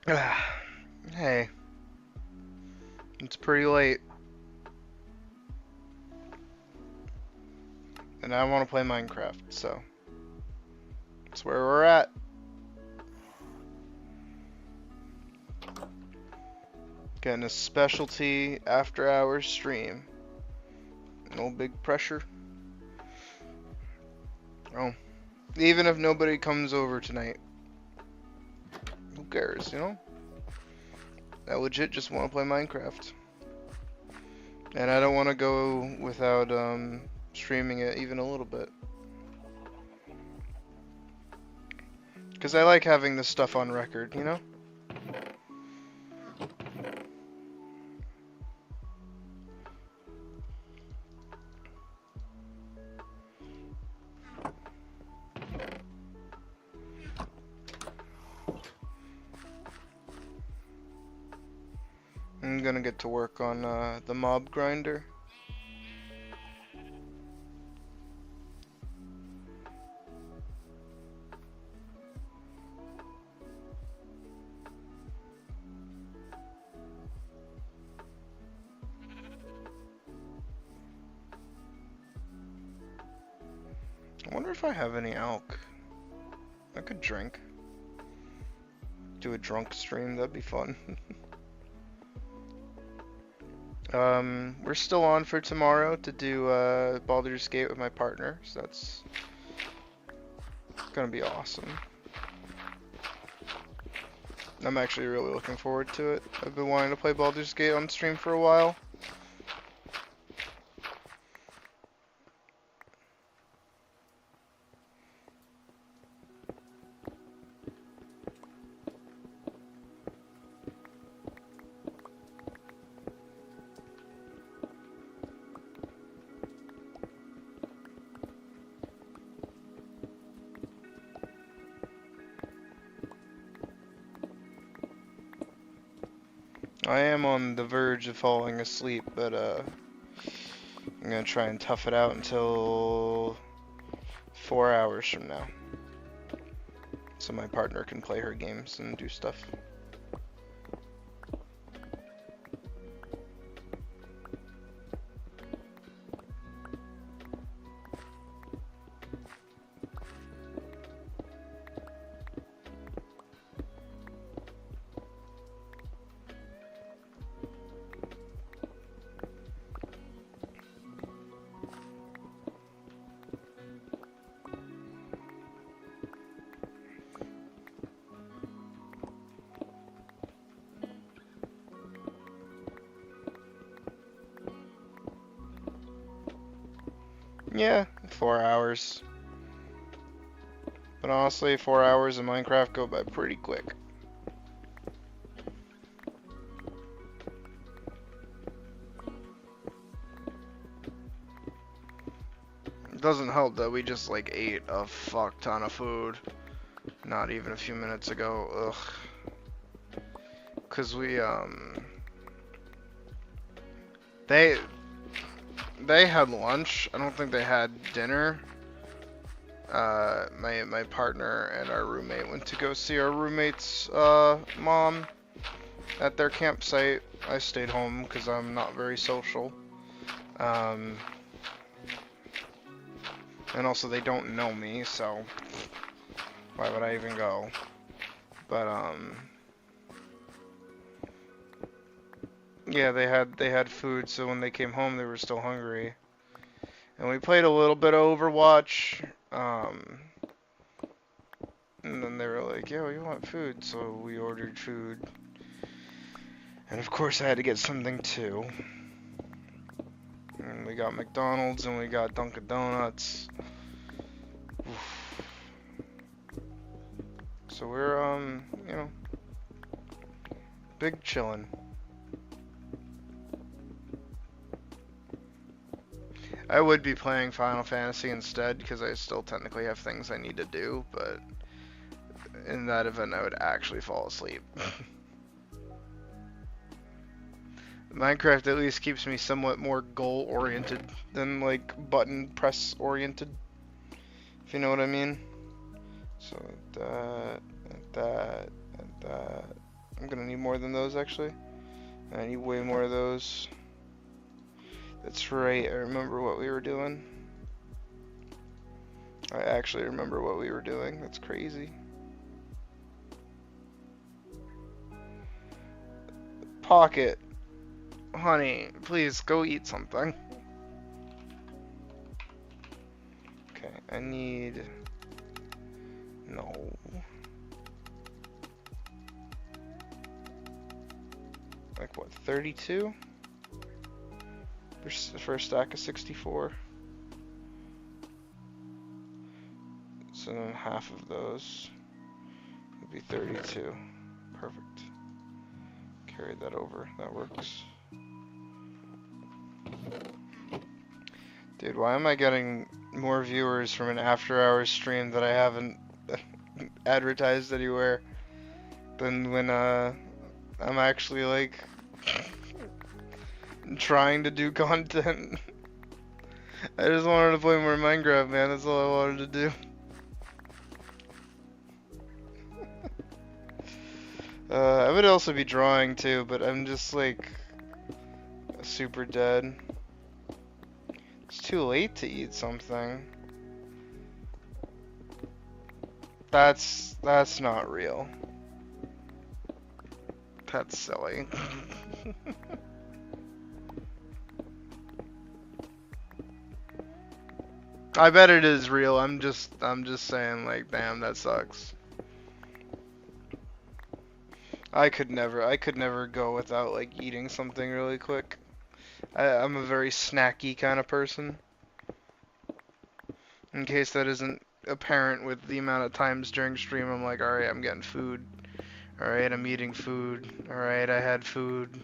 Hey, it's pretty late, and I want to play Minecraft, so that's where we're at. Getting a specialty after-hours stream. No big pressure. Oh, even if nobody comes over tonight, who cares, you know? I legit just want to play Minecraft, and I don't want to go without streaming it even a little bit. Because I like having this stuff on record, you know? I'm gonna get to work on the mob grinder. I wonder if I have any elk. I could drink. Do a drunk stream, that'd be fun. We're still on for tomorrow to do Baldur's Gate with my partner, so that's gonna be awesome. I'm actually really looking forward to it. I've been wanting to play Baldur's Gate on stream for a while. I am on the verge of falling asleep, but I'm gonna try and tough it out until 4 hours from now, so my partner can play her games and do stuff. Yeah, 4 hours. But honestly, 4 hours in Minecraft go by pretty quick. It doesn't help that we just like ate a fuck ton of food not even a few minutes ago. Ugh. Cause they had lunch. I don't think they had dinner. My partner and our roommate went to go see our roommate's mom at their campsite. I stayed home because I'm not very social. And also they don't know me, so why would I even go? But yeah, they had food, so when they came home they were still hungry. And we played a little bit of Overwatch. And then they were like, "Yo, you want food?" So we ordered food. And of course I had to get something too. And we got McDonald's and we got Dunkin' Donuts. Oof. So we're you know, big chillin'. I would be playing Final Fantasy instead because I still technically have things I need to do, but in that event I would actually fall asleep. Minecraft at least keeps me somewhat more goal oriented than like button press oriented, if you know what I mean. So that, and that, and that. I'm gonna need more than those, actually. I need way more of those. That's right, I remember what we were doing. I actually remember what we were doing. That's crazy. Pocket. Honey, please go eat something. Okay, I need... No. Like what, 32? For a stack of 64. So then half of those would be 32. Perfect. Carry that over. That works. Dude, why am I getting more viewers from an after-hours stream that I haven't advertised anywhere than when I'm actually like trying to do content? I just wanted to play more Minecraft, man. That's all I wanted to do. I would also be drawing too, but I'm just like super dead. It's too late to eat something. That's not real. That's silly. I bet it is real. I'm just saying, like, damn, that sucks. I could never go without like eating something really quick. I'm a very snacky kind of person. In case that isn't apparent with the amount of times during stream I'm like, alright, I'm getting food. Alright, I'm eating food. Alright, I had food.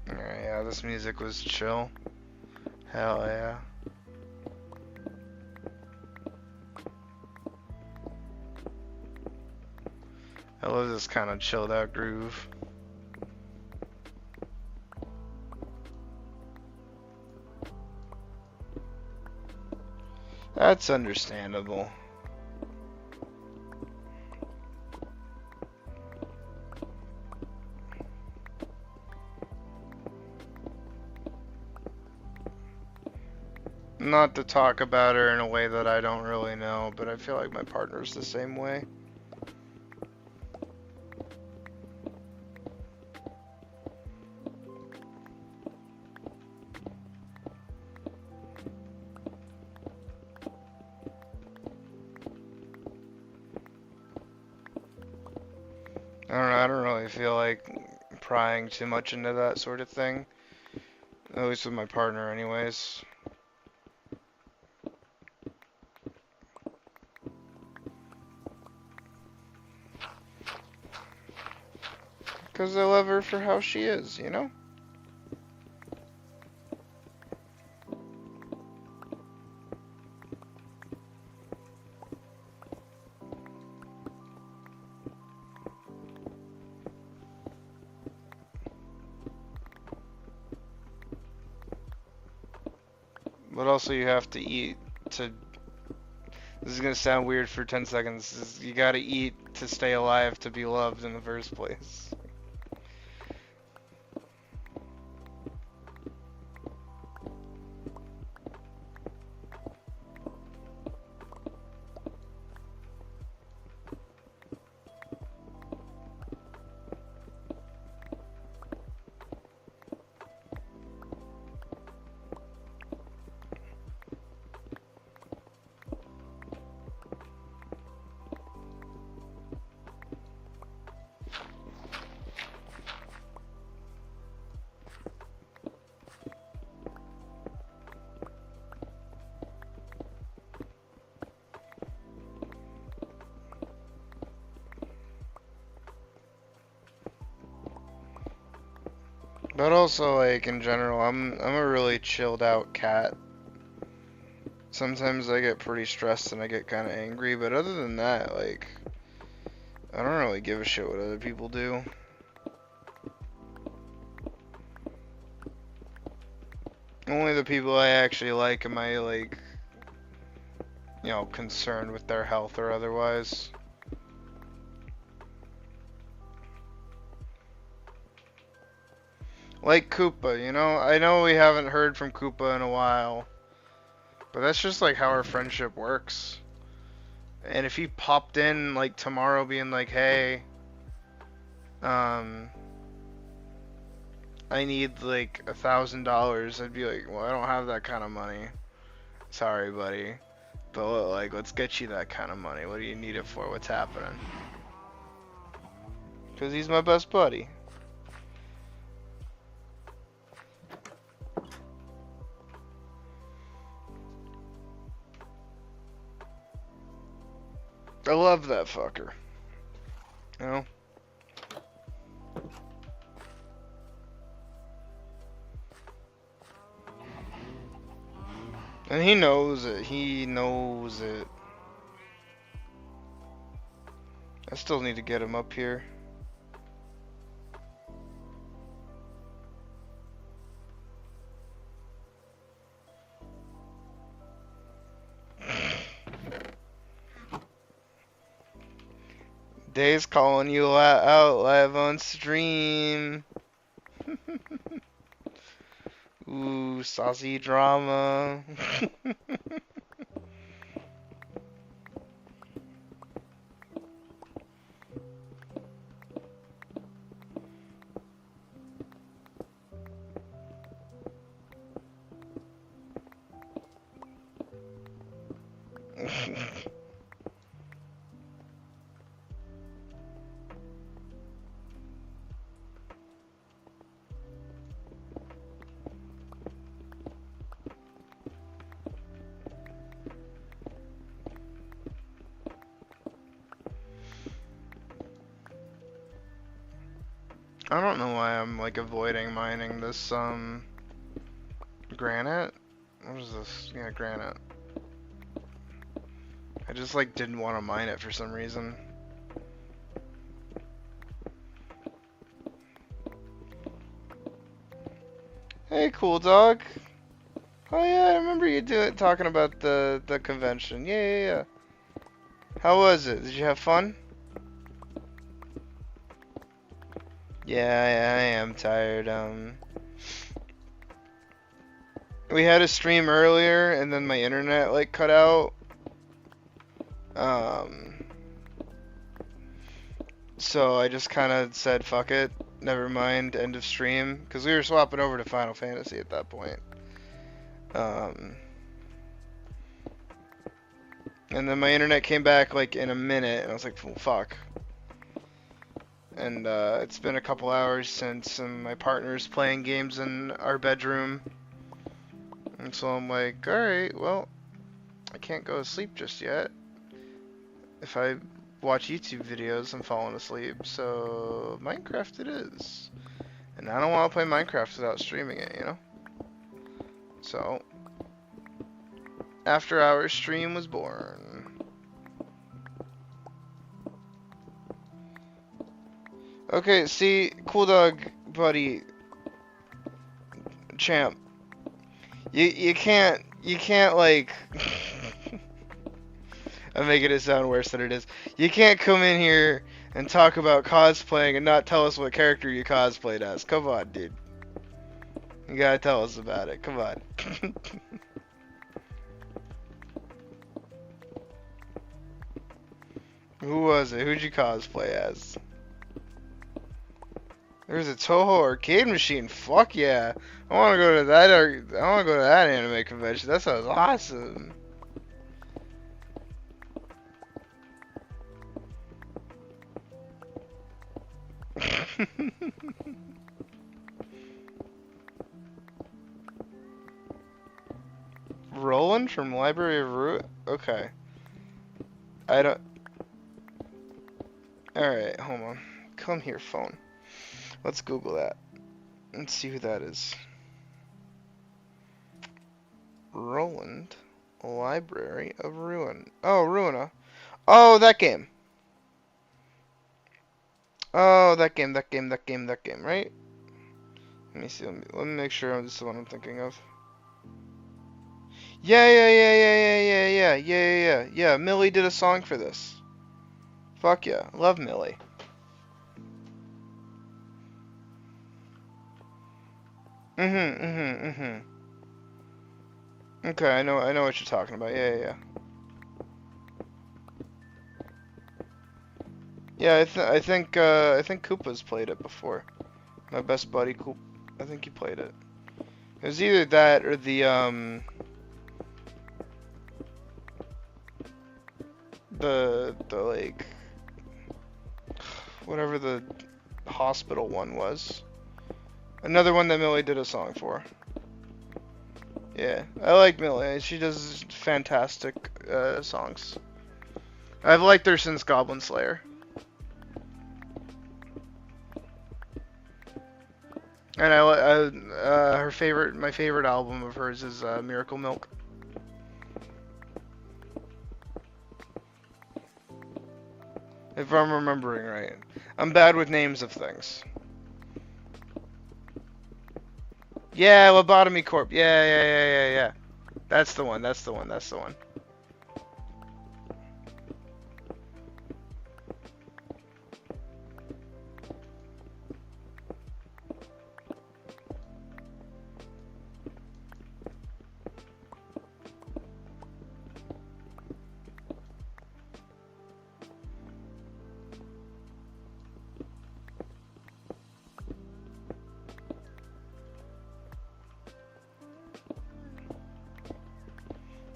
Alright, yeah, this music was chill. Hell yeah. I love this kind of chilled out groove. That's understandable. Not to talk about her in a way that I don't really know, but I feel like my partner's the same way. I don't know, I don't really feel like prying too much into that sort of thing. At least with my partner anyways. Because I love her for how she is, you know? But also you have to eat to... This is gonna sound weird for 10 seconds. You gotta eat to stay alive to be loved in the first place. But also, like, in general, I'm a really chilled out cat. Sometimes I get pretty stressed and I get kind of angry, but other than that, like, I don't really give a shit what other people do. Only the people I actually like am I, like, you know, concerned with their health or otherwise. Like Koopa, you know? I know we haven't heard from Koopa in a while, but that's just like how our friendship works. And if he popped in like tomorrow being like, hey, I need like $1,000, I'd be like, well, I don't have that kind of money. Sorry, buddy. But like, let's get you that kind of money. What do you need it for? What's happening? Because he's my best buddy. I love that fucker. You know? And he knows it. He knows it. I still need to get him up here. Dave's calling you out live on stream. Ooh, saucy drama. I don't know why I'm like avoiding mining this granite. What is this? Yeah, granite. I just like didn't want to mine it for some reason. Hey, cool dog. Oh yeah, I remember you talking about the convention. Yeah. How was it? Did you have fun? Yeah, I am tired. We had a stream earlier, and then my internet like cut out. So I just kind of said, fuck it, never mind, end of stream, because we were swapping over to Final Fantasy at that point. And then my internet came back like in a minute, and I was like, well, fuck. And it's been a couple hours since my partner's playing games in our bedroom. And so I'm like, alright, well, I can't go to sleep just yet. If I watch YouTube videos, I'm falling asleep. So Minecraft it is. And I don't want to play Minecraft without streaming it, you know? So, After Hours stream was born. Okay, see, cool dog, buddy, champ. You can't like. I'm making it sound worse than it is. You can't come in here and talk about cosplaying and not tell us what character you cosplayed as. Come on, dude. You gotta tell us about it. Come on. Who was it? Who'd you cosplay as? There's a Toho arcade machine. Fuck yeah! I want to go to that. I want to go to that anime convention. That sounds awesome. Roland from Library of Root? Okay. I don't... Alright, hold on. Come here, phone. Let's Google that. Let's see who that is. Roland, Library of Ruin. Oh, Ruina. Oh, that game. Oh, that game, right? Let me see. Let me make sure this is the one I'm thinking of. Yeah. Millie did a song for this. Fuck yeah, love Millie. Okay, I know what you're talking about. Yeah. Yeah, I think Koopa's played it before. My best buddy Koop, I think he played it. It was either that or the like whatever the hospital one was. Another one that Millie did a song for. Yeah, I like Millie. She does fantastic songs. I've liked her since Goblin Slayer. And my favorite album of hers is Miracle Milk. If I'm remembering right. I'm bad with names of things. Yeah, Lobotomy Corp. Yeah. That's the one.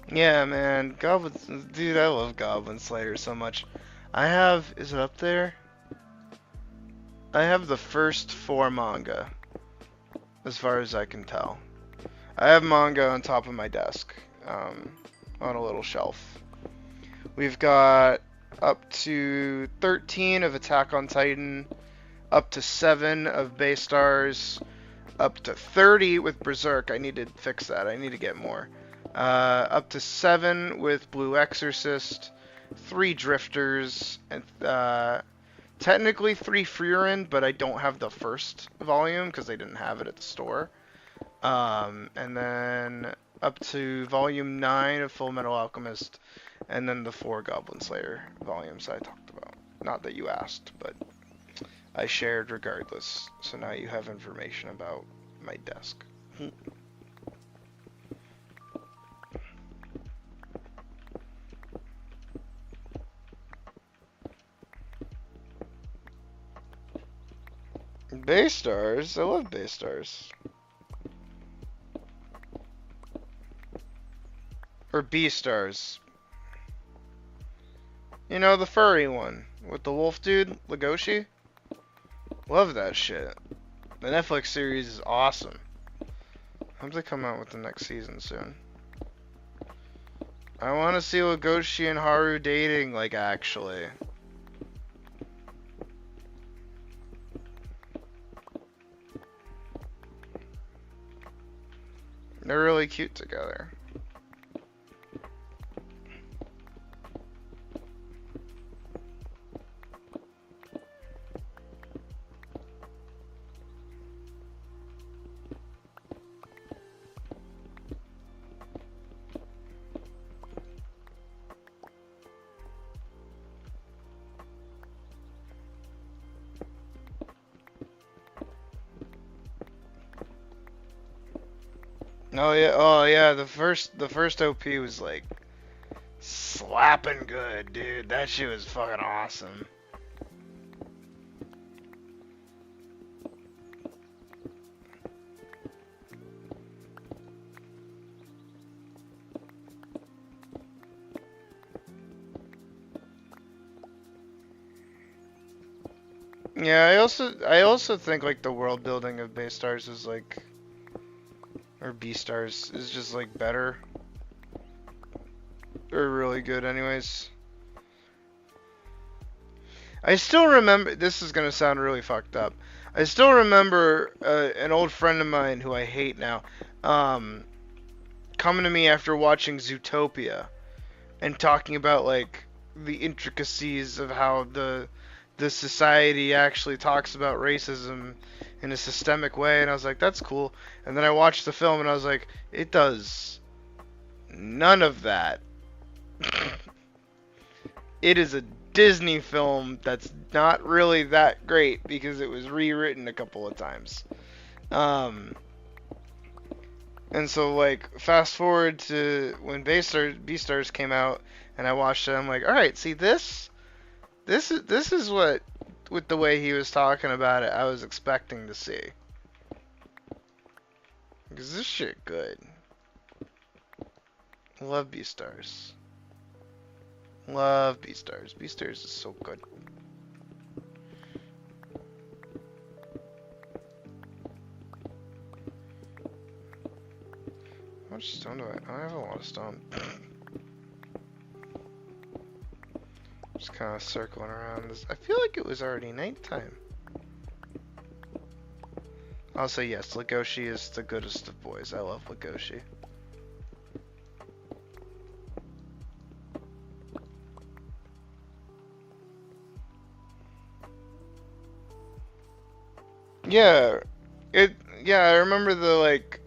Yeah, man. Dude, I love Goblin Slayer so much. Is it up there? I have the first 4 manga, as far as I can tell. I have manga on top of my desk, on a little shelf. We've got up to 13 of Attack on Titan, up to 7 of Baystars, up to 30 with Berserk. I need to fix that. I need to get more. Up to 7 with Blue Exorcist, 3 Drifters, and technically 3 Frieren, but I don't have the first volume because they didn't have it at the store. And then up to volume 9 of Full Metal Alchemist, and then the 4 Goblin Slayer volumes I talked about. Not that you asked, but I shared regardless. So now you have information about my desk. Baystars? I love Baystars. Or B-Stars. You know, the furry one. With the wolf dude, Legoshi? Love that shit. The Netflix series is awesome. Hope they come out with the next season soon. I want to see Legoshi and Haru dating, like, actually. They're really cute together. Oh yeah, the first OP was like slapping good, dude. That shit was fucking awesome. Yeah, I also think like the world building of Baystars is like, or B-Stars is just like better. Or really good anyways. I still remember, this is gonna sound really fucked up. I still remember an old friend of mine who I hate now, coming to me after watching Zootopia and talking about like the intricacies of how the society actually talks about racism in a systemic way, and I was like, that's cool. And then I watched the film and I was like, it does none of that. It is a Disney film that's not really that great because it was rewritten a couple of times. And so like fast forward to when Beastars came out and I watched it, I'm like, all right, see this is what, with the way he was talking about it, I was expecting to see. Because this shit good. Love Beastars. Love Beastars. Beastars is so good. How much stone do I have a lot of stone. Just kind of circling around this. I feel like it was already nighttime. I'll say yes, Legoshi is the goodest of boys. I love Legoshi. Yeah, yeah, I remember the like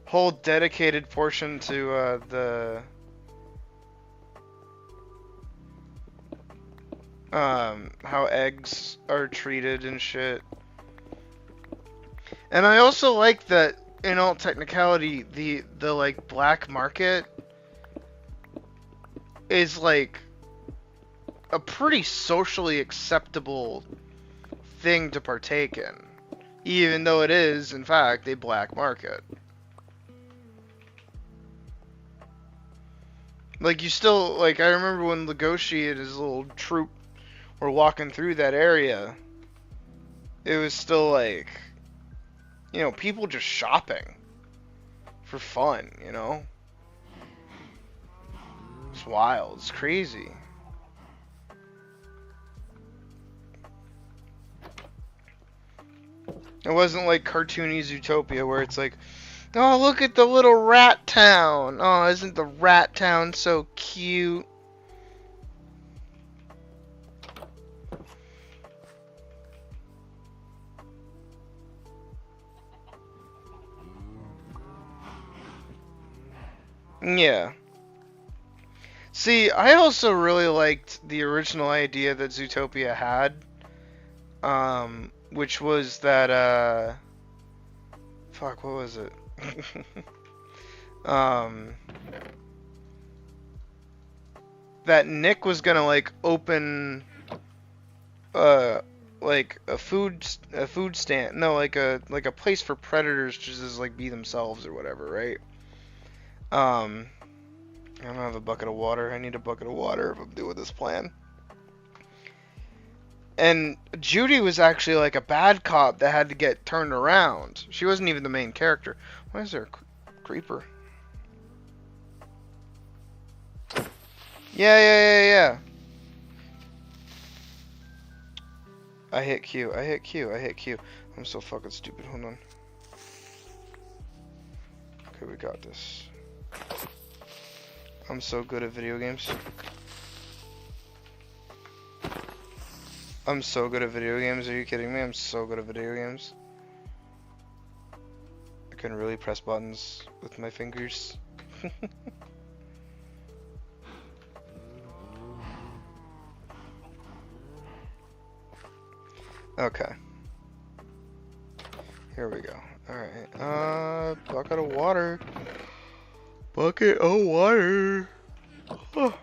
whole dedicated portion to how eggs are treated and shit. And I also like that in all technicality the like black market is like a pretty socially acceptable thing to partake in, even though it is in fact a black market. Like you still like I remember when Legoshi and his little troop were walking through that area, it was still like, you know, people just shopping for fun, you know? It's wild, it's crazy. It wasn't like cartoony Zootopia where it's like, oh, look at the little rat town. Oh, isn't the rat town so cute? Yeah. See, I also really liked the original idea that Zootopia had, which was that, fuck, what was it? That Nick was gonna like open, like a food stand, no, like a place for predators to just like be themselves or whatever, right? I don't have a bucket of water. I need a bucket of water if I'm doing this plan. And Judy was actually like a bad cop that had to get turned around. She wasn't even the main character. Why is there a creeper? Yeah. I hit Q. I'm so fucking stupid. Hold on. Okay, we got this. I'm so good at video games. I'm so good at video games. Are you kidding me? I'm so good at video games. I can really press buttons with my fingers. Okay. Here we go. Alright. Bucket of water. Bucket of water. Oh.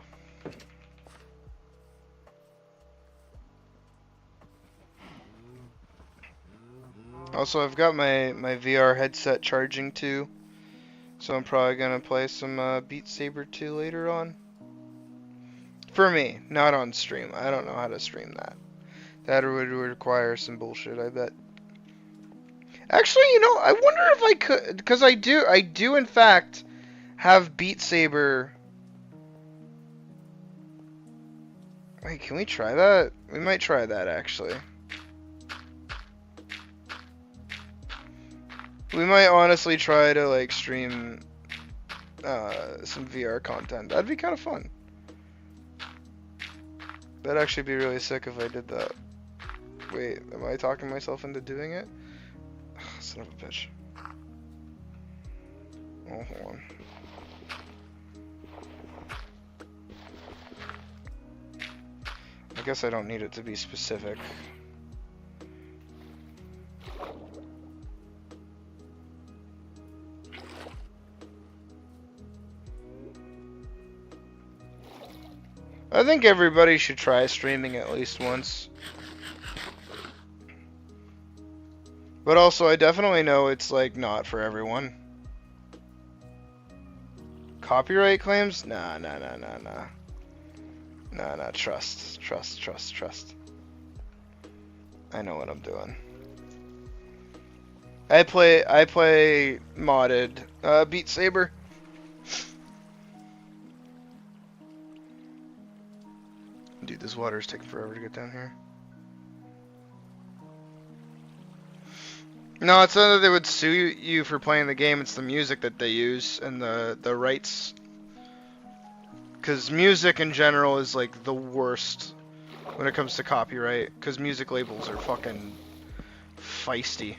Also, I've got my VR headset charging too, so I'm probably gonna play some Beat Saber 2 later on. For me, not on stream. I don't know how to stream that. That would require some bullshit, I bet. Actually, you know, I wonder if I could, because I do in fact have Beat Saber. Wait, can we try that? We might try that actually. We might honestly try to like stream some VR content. That'd be kind of fun. That'd actually be really sick if I did that. Wait, am I talking myself into doing it? Ugh, son of a bitch. Oh, hold on. I guess I don't need it to be specific. I think everybody should try streaming at least once. But also, I definitely know it's like not for everyone. Copyright claims? Nah. Nah, trust. I know what I'm doing. I play modded Beat Saber. Dude, this water is taking forever to get down here. No, it's not that they would sue you for playing the game, it's the music that they use and the rights. Because music in general is like the worst when it comes to copyright, because music labels are fucking feisty.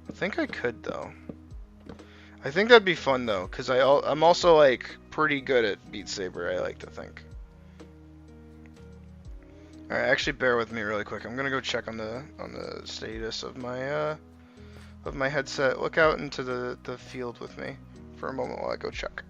I think I could though. I think that'd be fun though, because I'm also like pretty good at Beat Saber, I like to think. Alright, actually bear with me really quick. I'm gonna go check on the status of my headset. Look out into the field with me for a moment while I go check.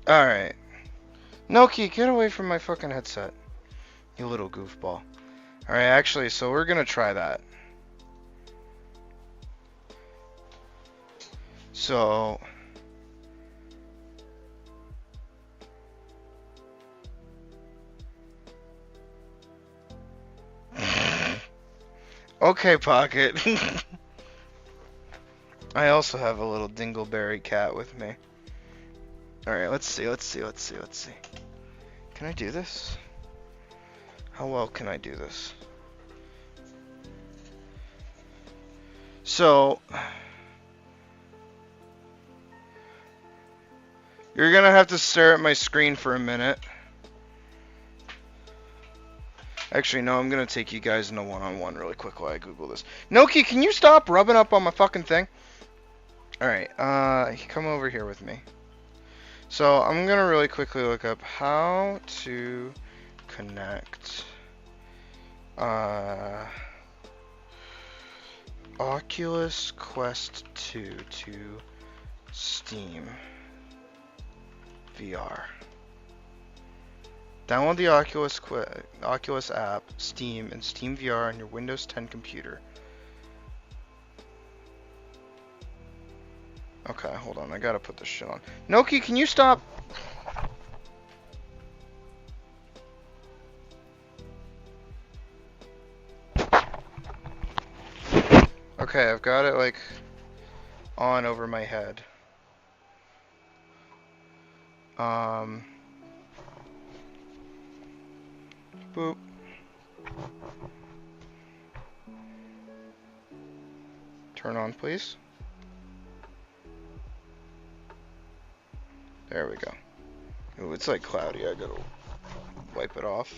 Alright. Noki, get away from my fucking headset. You little goofball. Alright, actually, so we're gonna try that. So... Okay, Pocket. I also have a little dingleberry cat with me. Alright, let's see. Can I do this? How well can I do this? So... You're gonna have to stare at my screen for a minute. Actually, no, I'm gonna take you guys in a one-on-one really quick while I Google this. Noki, can you stop rubbing up on my fucking thing? Alright, come over here with me. So, I'm gonna really quickly look up how to connect Oculus Quest 2 to Steam VR. Download the Oculus app, Steam, and Steam VR on your Windows 10 computer. Okay, hold on. I gotta put this shit on. Noki, can you stop? Okay, I've got it, like, on over my head. Boop. Turn on, please. There we go. Ooh, it's like cloudy. I gotta wipe it off.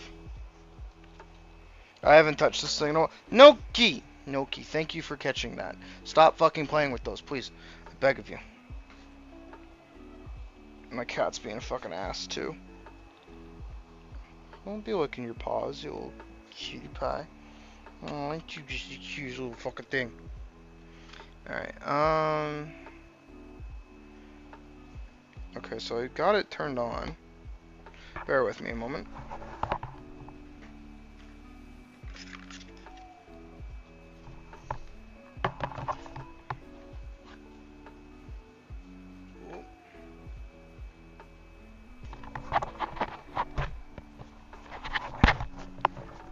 I haven't touched this thing in a while. Noki! Noki, thank you for catching that. Stop fucking playing with those, please. I beg of you. My cat's being a fucking ass, too. Don't be licking your paws, you little cutie pie. Oh, ain't you just a cute little fucking thing. Alright, okay, so I got it turned on. Bear with me a moment.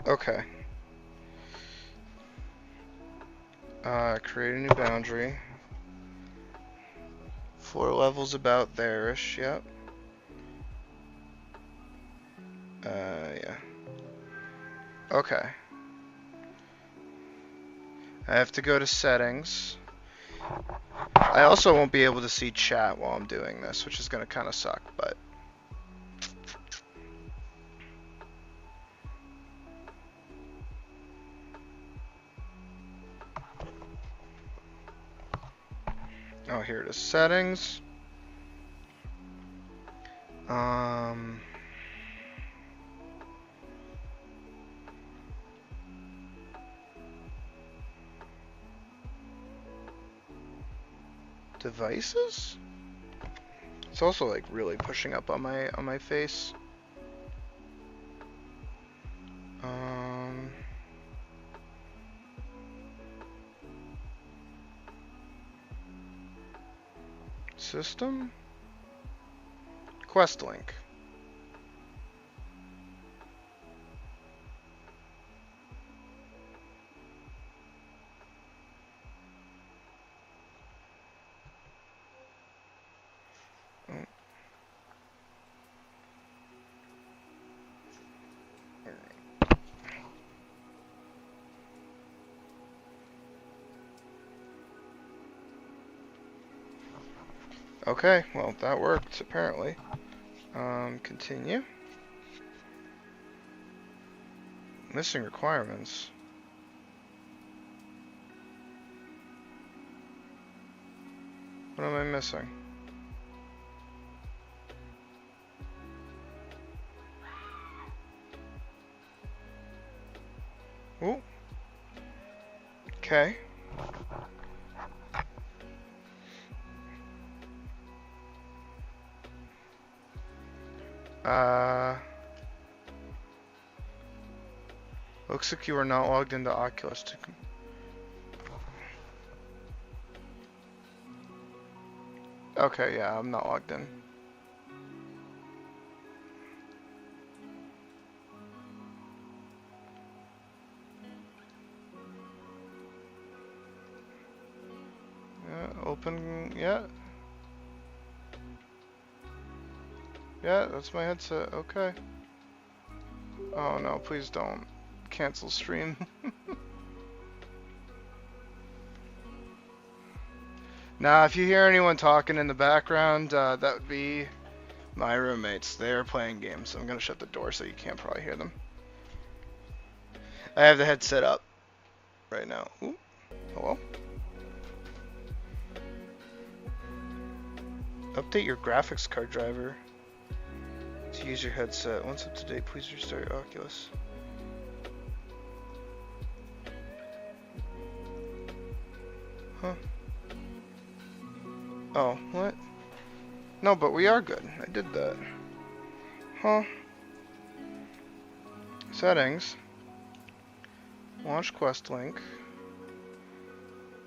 Okay. Create a new boundary. 4 levels about there-ish, yep. Yeah. Okay. I have to go to settings. I also won't be able to see chat while I'm doing this, which is gonna kinda suck, but... Oh, here it is. Settings. Devices? It's also like really pushing up on my face. System? Quest link. Okay, well, that worked, apparently. Continue. Missing requirements. What am I missing? Ooh. Okay. Looks like you are not logged into Oculus. Okay, yeah, I'm not logged in. Yeah, open, yeah. Yeah, that's my headset, okay. Oh no, please don't. Cancel stream. Nah, if you hear anyone talking in the background, that would be my roommates. They are playing games, so I'm gonna shut the door so you can't probably hear them. I have the headset up right now. Ooh. Hello? Update your graphics card driver to use your headset. Once up to date, please restart your Oculus. Huh. Oh, what? No, but we are good. I did that. Huh. Settings. Launch quest link.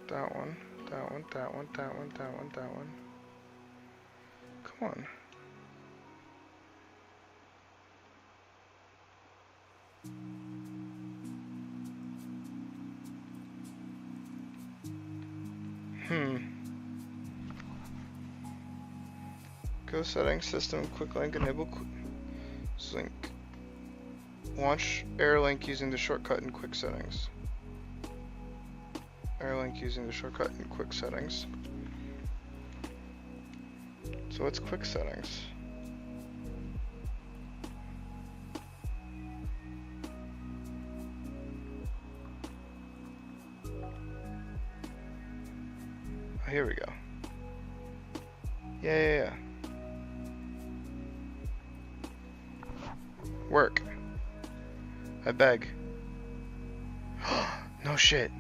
That one. That one, that one, that one, that one, that one. Come on. Go settings, system, quick link, enable sync. Launch Airlink using the shortcut in quick settings. Airlink using the shortcut in quick settings. So what's quick settings? Oh, here we go. Yeah. Work. I beg. No shit.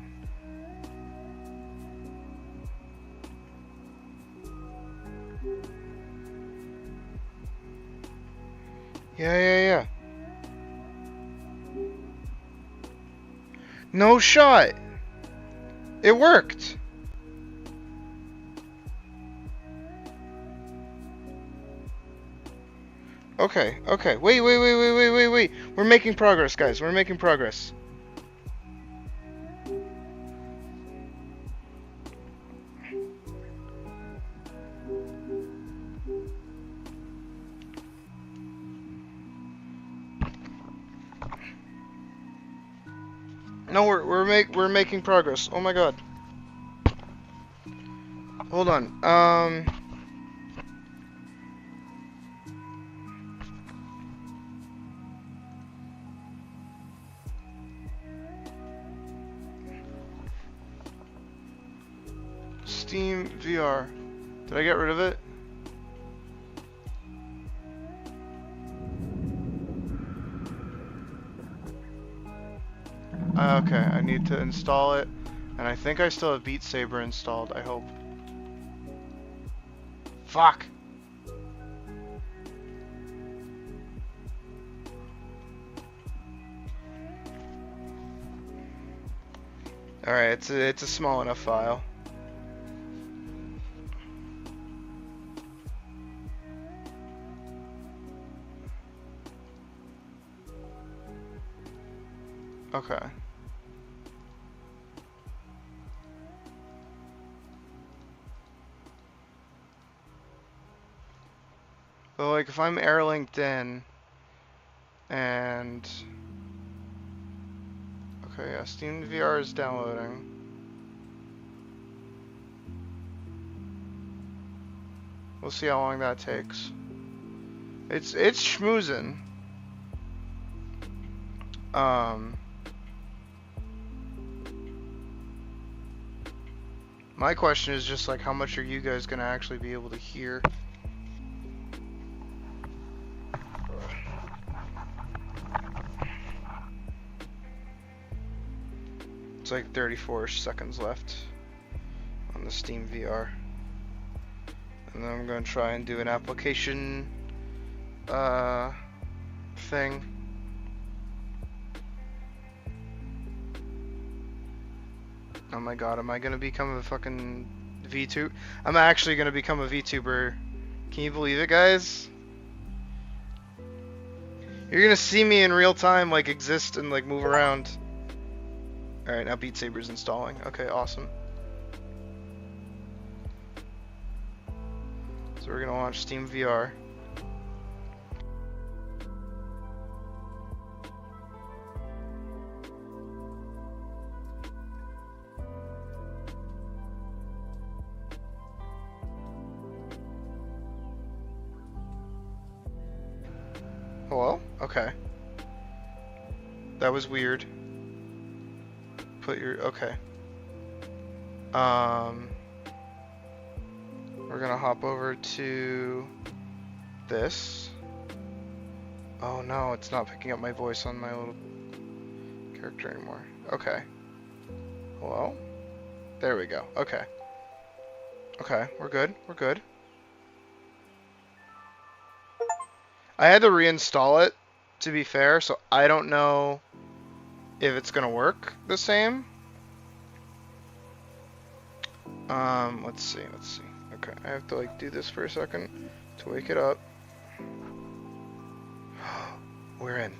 Yeah. No shot. It worked. Okay. Wait. We're making progress, guys. We're making progress. No, we're making progress. Oh my god. Hold on. Steam VR. Did I get rid of it? Okay, I need to install it. And I think I still have Beat Saber installed, I hope. Fuck! Alright, it's a small enough file. Okay. But like if I'm air linked in and okay, yeah, Steam VR is downloading. We'll see how long that takes. It's schmoozin'. My question is just like, how much are you guys gonna actually be able to hear? It's like 34 seconds left on the Steam VR. And then I'm gonna try and do an application thing. Oh my god, am I gonna become a fucking VTuber? I'm actually gonna become a VTuber. Can you believe it, guys? You're gonna see me in real time, like, exist and, like, move around. Alright, now Beat Saber's installing. Okay, awesome. So we're gonna launch Steam VR. Hello? Okay. That was weird. Put your... okay. We're gonna hop over to this. Oh no, it's not picking up my voice on my little character anymore. Okay. Hello? There we go. Okay. Okay, we're good. We're good. I had to reinstall it, to be fair, so I don't know if it's gonna work the same. Let's see. Okay, I have to like do this for a second to wake it up. We're in.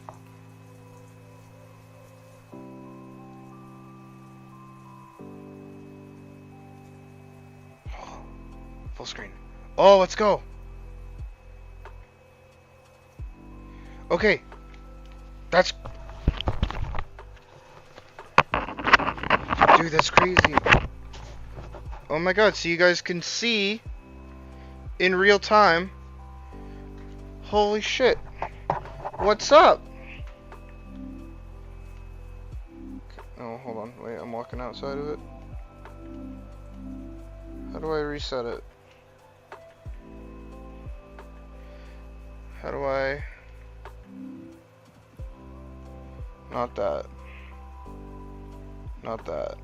Full screen. Oh, let's go. Okay. Dude, that's crazy. Oh my god, so you guys can see in real time. Holy shit. What's up? Oh, hold on. Wait, I'm walking outside of it. How do I reset it? How do I... Not that. Not that.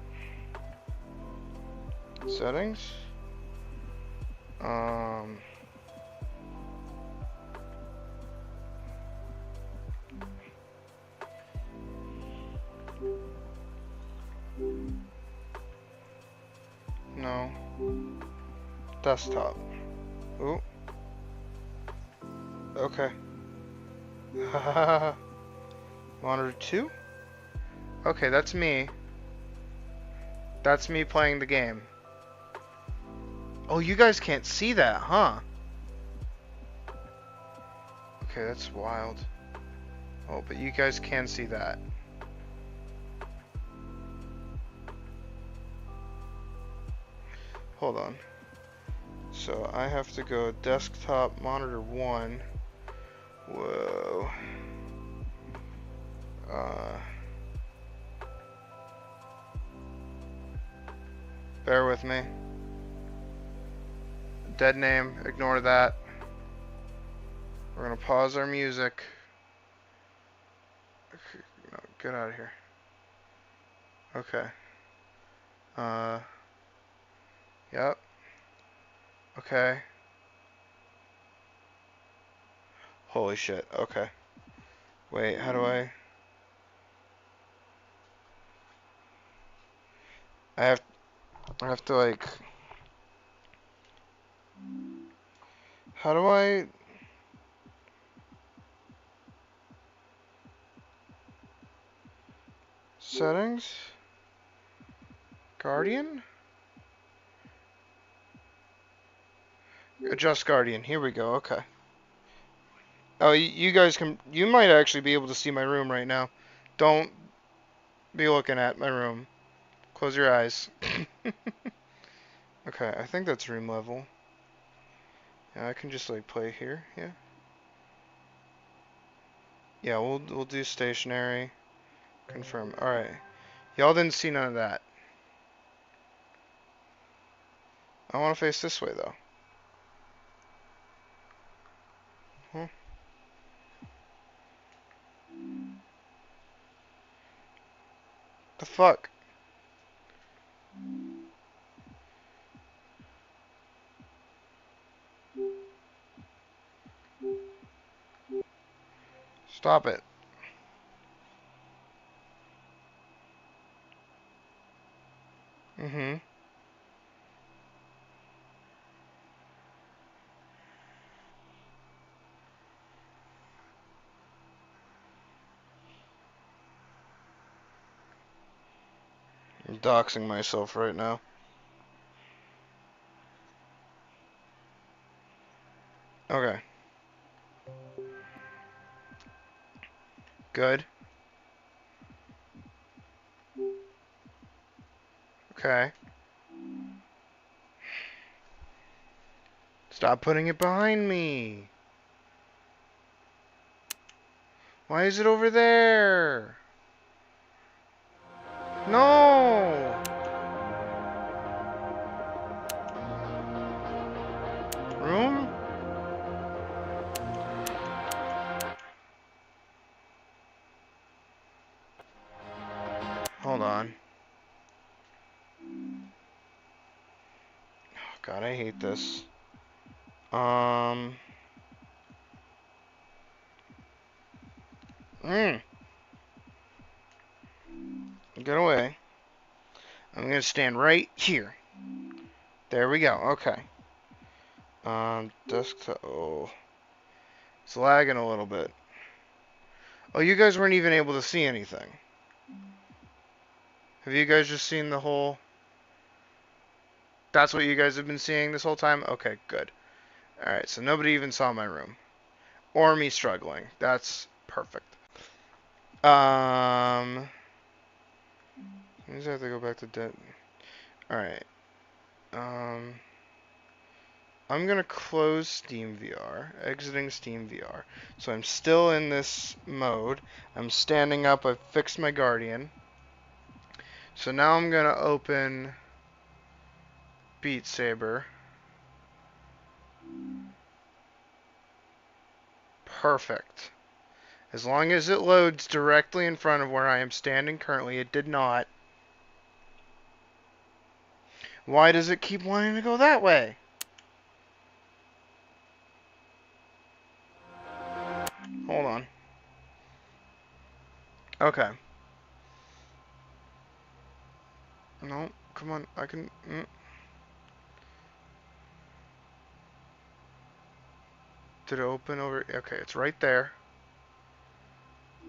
Settings? No. Desktop. Ooh. Okay. Monitor 2? Okay, that's me. That's me playing the game. Oh, you guys can't see that, huh? Okay, that's wild. Oh, but you guys can see that. Hold on. So I have to go desktop monitor 1. Whoa. Bear with me. Dead name, ignore that. We're gonna pause our music. No, get out of here. Okay. Yep. Okay. Holy shit, okay. Wait, how do I have to like... How do I... Settings? Guardian? Adjust Guardian, here we go, okay. Oh, you guys can... You might actually be able to see my room right now. Don't be looking at my room. Close your eyes. Okay, I think that's room level. Yeah, I can just like play here, yeah. Yeah, we'll do stationary. Confirm. Alright. Y'all didn't see none of that. I want to face this way though. Huh? The fuck? Stop it. Mm-hmm. I'm doxing myself right now. Okay. Good. Okay. Stop putting it behind me. Why is it over there? No! Room? Hold on. Oh, God, I hate this. Get away. I'm gonna stand right here. There we go. Okay. Desktop. Oh, it's lagging a little bit. Oh, you guys weren't even able to see anything. Have you guys just seen the whole... That's what you guys have been seeing this whole time? Okay, good. Alright, so nobody even saw my room. Or me struggling. That's perfect. Means I have to go back to dead. Alright. I'm gonna close Steam VR, exiting Steam VR. So I'm still in this mode. I'm standing up, I've fixed my Guardian. So now I'm gonna open Beat Saber. Perfect. As long as it loads directly in front of where I am standing currently, it did not. Why does it keep wanting to go that way? Hold on. Okay. No, come on, I can... Did it open over... Okay, it's right there.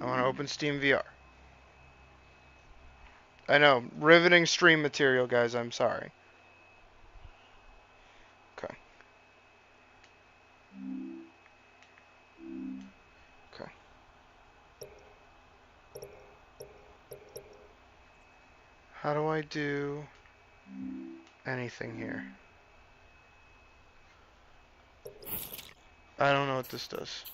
I want to open Steam VR. I know, riveting stream material, guys, I'm sorry. Okay. Okay. How do I do anything here? I don't know what this does.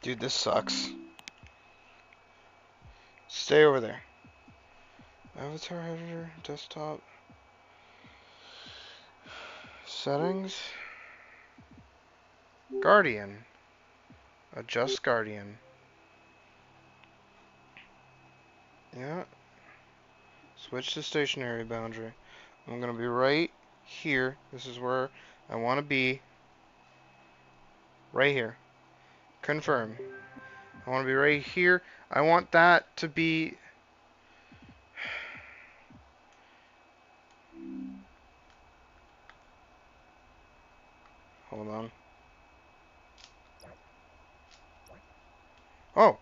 Dude, this sucks. Stay over there. Avatar editor, desktop. Settings. Guardian. Adjust Guardian. Yeah. Switch to stationary boundary. I'm gonna be right here. This is where I want to be. Right here. Confirm. I want to be right here. I want that to be... Hold on. Oh!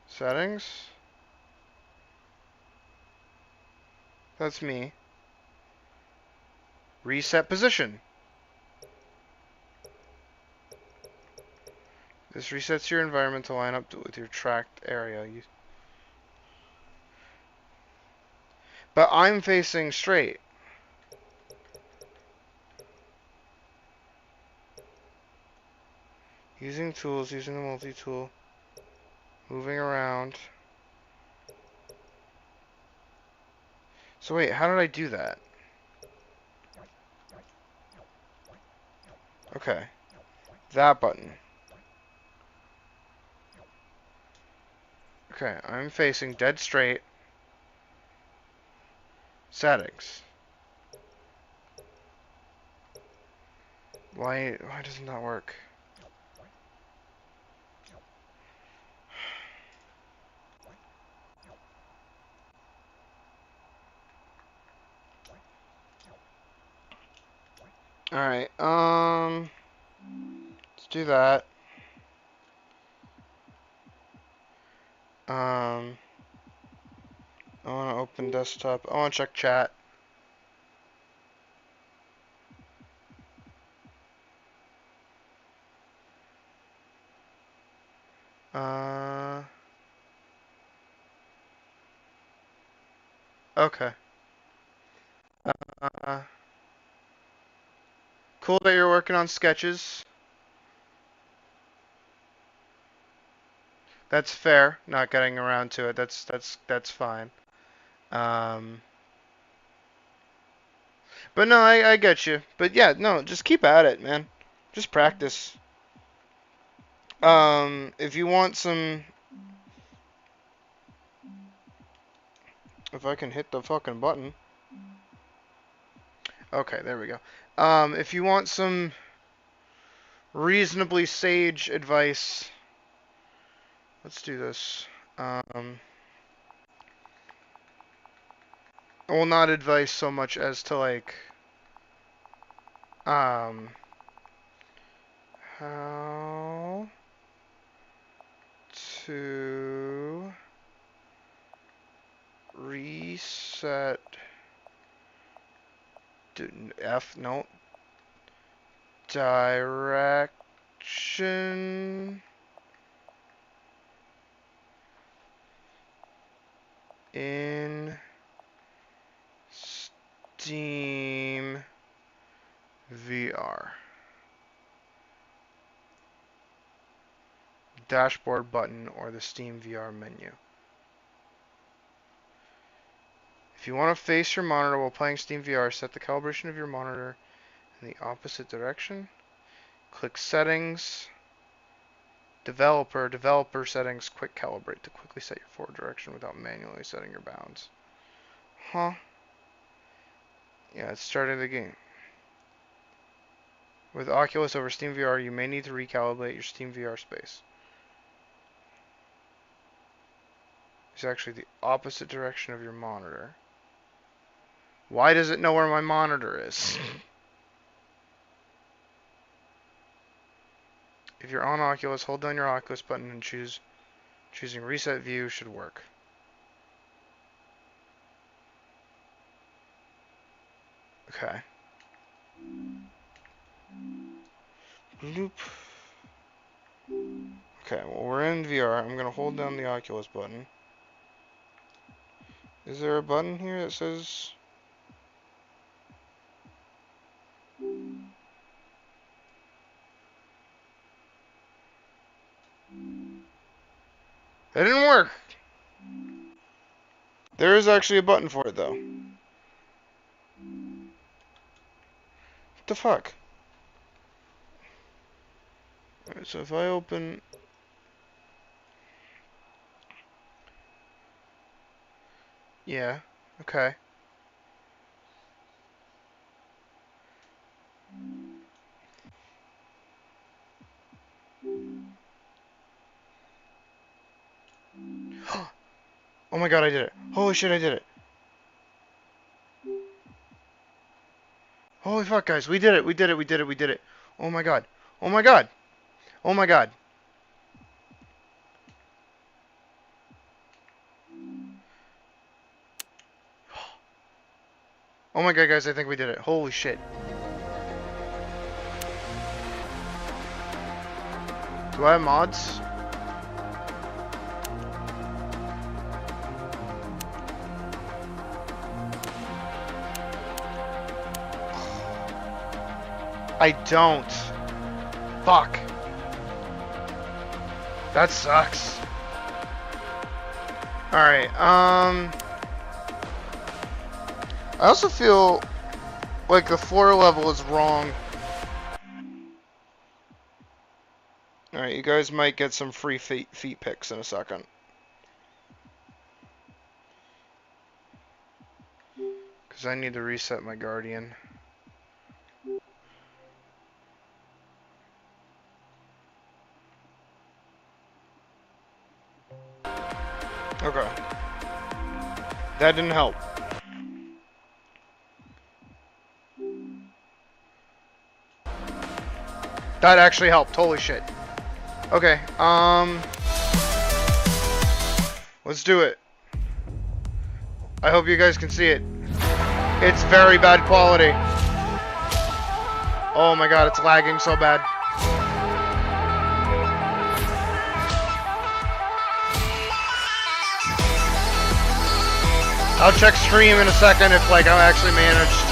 Settings? That's me. Reset position. This resets your environment to line up with your tracked area. But I'm facing straight. Using tools, using the multi-tool. Moving around. So wait, how did I do that? Okay. That button. Okay, I'm facing dead straight. Settings. Why doesn't that work? Alright, let's do that. I want to open desktop. I want to check chat. Okay. Cool that you're working on sketches. That's fair. Not getting around to it. That's fine. But no, I get you. But yeah, no, just keep at it, man. Just practice. If you want some... If I can hit the fucking button. Okay, there we go. If you want some reasonably sage advice, let's do this. Well, not advice so much as to like, How to reset direction in Steam VR. Dashboard button or the Steam VR menu. If you want to face your monitor while playing Steam VR, set the calibration of your monitor in the opposite direction. Click Settings, Developer Settings, Quick Calibrate to quickly set your forward direction without manually setting your bounds. Huh? Yeah, it started the game. With Oculus over Steam VR, you may need to recalibrate your Steam VR space. It's actually the opposite direction of your monitor. Why does it know where my monitor is? If you're on Oculus, hold down your Oculus button and choosing Reset View should work. Okay. Bloop. Okay, well we're in VR. I'm gonna hold down the Oculus button. Is there a button here that says... That didn't work! There is actually a button for it though. What the fuck? Alright, so if I open... Yeah, okay. Oh my god, I did it. Holy shit, I did it. Holy fuck, guys, we did it, we did it, we did it, we did it. Oh my god. Oh my god. Oh my god. Oh my god, guys, I think we did it. Holy shit. Do I have mods? I don't. Fuck. That sucks. Alright, I also feel like the floor level is wrong. Alright, you guys might get some free feet pics in a second. Because I need to reset my Guardian. Okay. That didn't help. That actually helped. Holy shit. Okay, let's do it. I hope you guys can see it. It's very bad quality. Oh my god, it's lagging so bad. I'll check stream in a second if like I'm actually managed.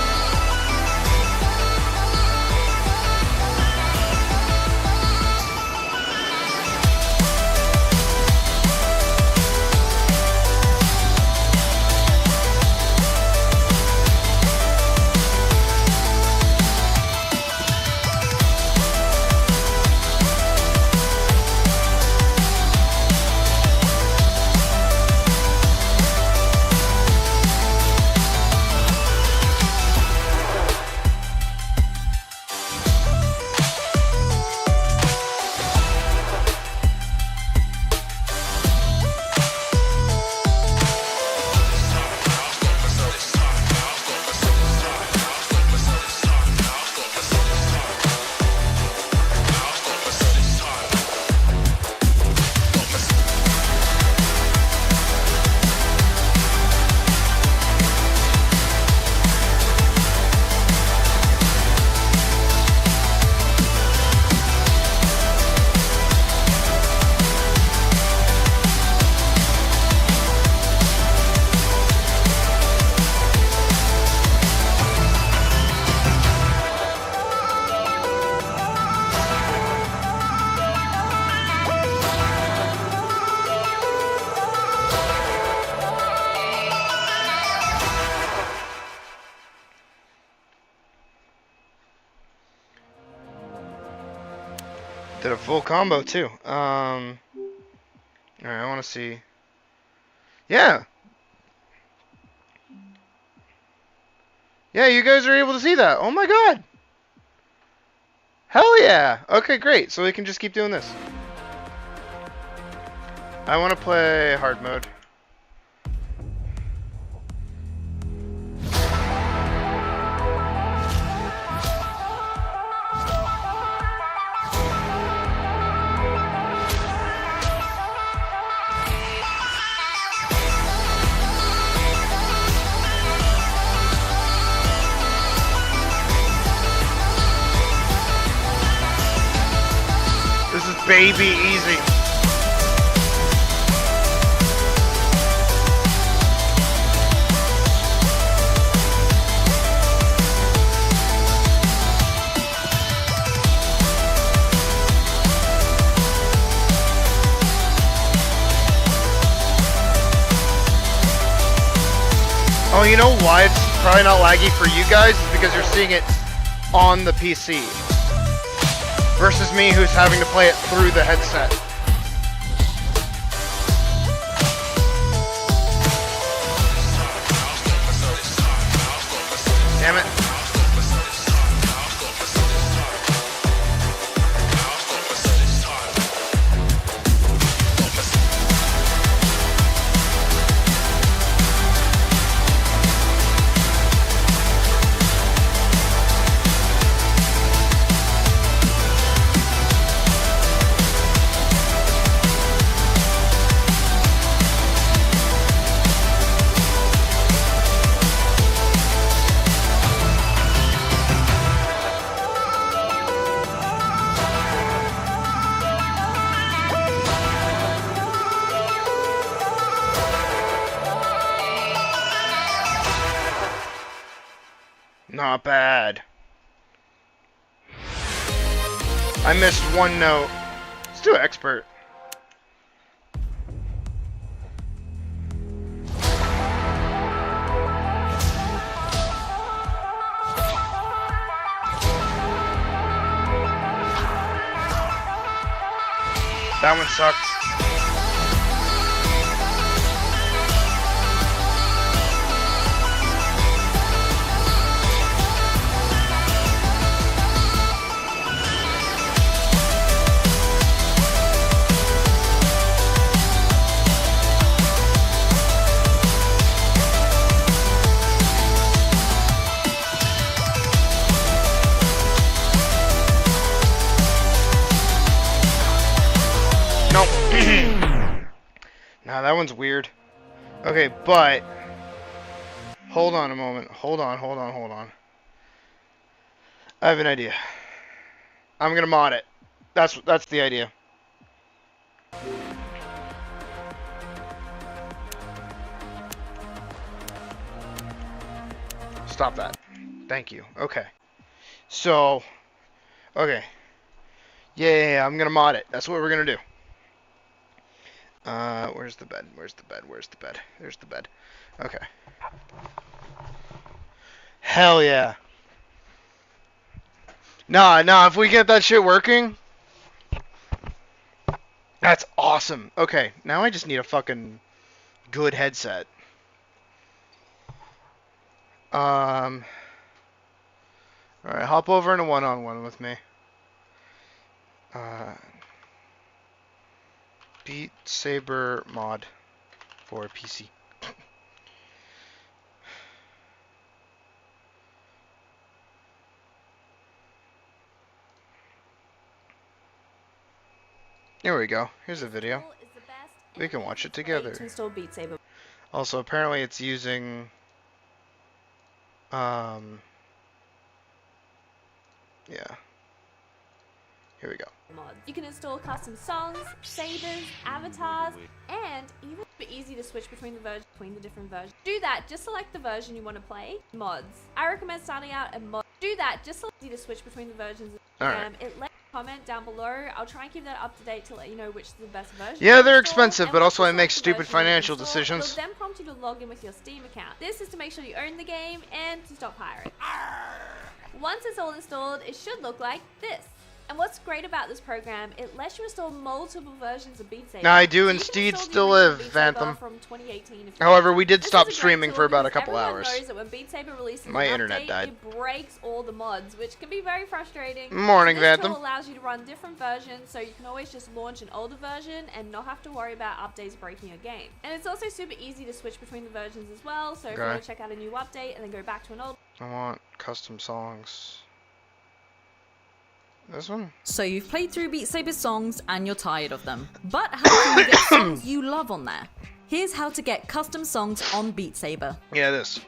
Did a full combo too. Alright, I want to see. Yeah. Yeah, you guys are able to see that. Oh my god. Hell yeah. Okay, great. So we can just keep doing this. I want to play hard mode. This is baby easy. Oh, you know why it's probably not laggy for you guys? Is because you're seeing it on the PC. Versus me, who's having to play it through the headset. Damn it. Not bad. I missed one note. Let's do expert. That one sucked. Nope. Nah, that one's weird. Okay, but hold on a moment. Hold on. I have an idea. I'm gonna mod it. That's the idea. Stop that. Thank you. Okay. So, okay. Yeah, I'm gonna mod it. That's what we're gonna do. Where's the bed? Where's the bed? There's the bed. Okay. Hell yeah. Nah, if we get that shit working, that's awesome. Okay, now I just need a fucking good headset. Alright, hop over in a one-on-one with me. Beat Saber mod for PC. Here we go. Here's a video. We can watch it together. Also, apparently it's using yeah. Here we go. You can install custom songs, sabers, avatars, and even be easy to switch between the different versions. Do that, just select the version you want to play. Mods. I recommend starting out and mod. Do that, just so easy to switch between the versions. Alright. It let comment down below. I'll try and keep that up to date to let you know which is the best version. Yeah, they're expensive, but also I make stupid financial decisions. It'll then prompt you to log in with your Steam account. This is to make sure you own the game and to stop pirating. Once it's all installed, it should look like this. And what's great about this program, it lets you install multiple versions of Beat Saber. Now, I do So indeed the still original live, Beat Saber Phantom. From 2018 if you However, want. we did This stop is a great streaming tool for about a because couple everyone hours. knows that when Beat Saber releases My an internet update, died. it breaks all the mods, which can be very frustrating. Morning, so this Phantom. tool allows you to run different versions, so you can always just launch an older version and not have to worry about updates breaking your game. And it's also super easy to switch between the versions as well, so if you want to check out a new update and then go back to an old. I want custom songs. This one? So you've played through Beat Saber songs and you're tired of them. But how can you get songs you love on there? Here's how to get custom songs on Beat Saber. Yeah, this.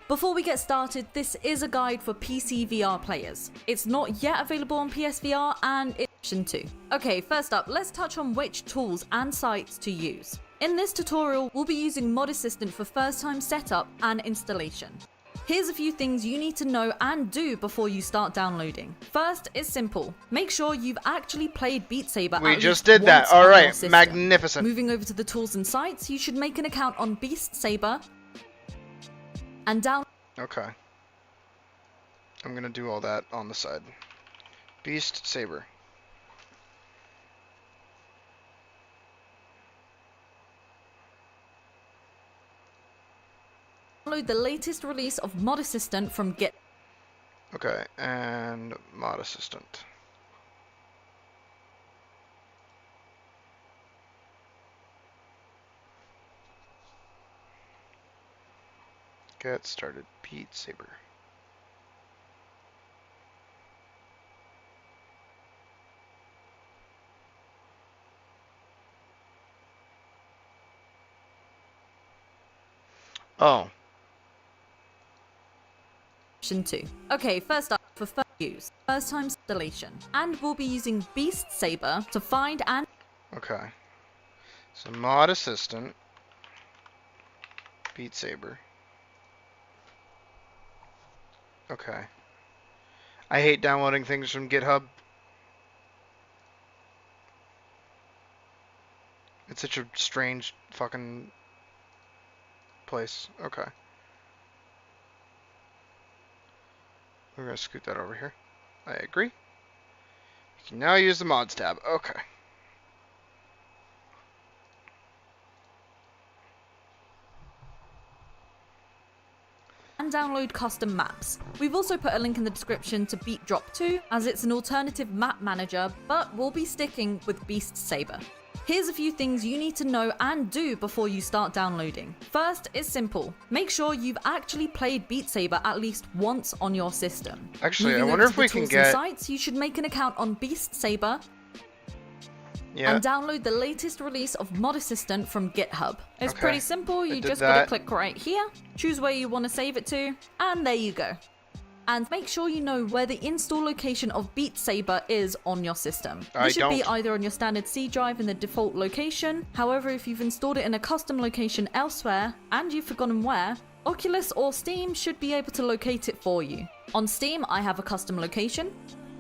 Before we get started, this is a guide for PC VR players. It's not yet available on PSVR and it's option 2. Okay, first up, let's touch on which tools and sites to use. In this tutorial, we'll be using Mod Assistant for first time setup and installation. Here's a few things you need to know and do before you start downloading. First is simple. Make sure you've actually played Beat Saber. We at just least did that. once on your Alright, system. magnificent. Moving over to the tools and sites, you should make an account on Beat Saber and download. Okay. I'm gonna do all that on the side. Beast Saber. Download the latest release of Mod Assistant from Git. Okay, and Mod Assistant. Get started. Beat Saber. Oh. Option 2. Okay, first up for first use, first time installation. And we'll be using Beast Saber to find and Okay. So Mod Assistant. Beat Saber. Okay. I hate downloading things from GitHub. It's such a strange fucking place. Okay. We're gonna scoot that over here. I agree. You can now use the mods tab. Okay. download custom maps. We've also put a link in the description to Beat Drop 2 as it's an alternative map manager, but we'll be sticking with Beast Saber. Here's a few things you need to know and do before you start downloading. First is simple. Make sure you've actually played Beat Saber at least once on your system. Actually, I Moving wonder over if to we the can tools get... and sites, you should make an account on Beast Saber Yeah. and download the latest release of Mod Assistant from GitHub. It's Okay. pretty simple. You did just gotta that. click right here, choose where you want to save it to, and there you go. And make sure you know where the install location of Beat Saber is on your system. I This should be don't. either on your standard C drive in the default location. However, if you've installed it in a custom location elsewhere and you've forgotten where, Oculus or Steam should be able to locate it for you. On Steam, I have a custom location.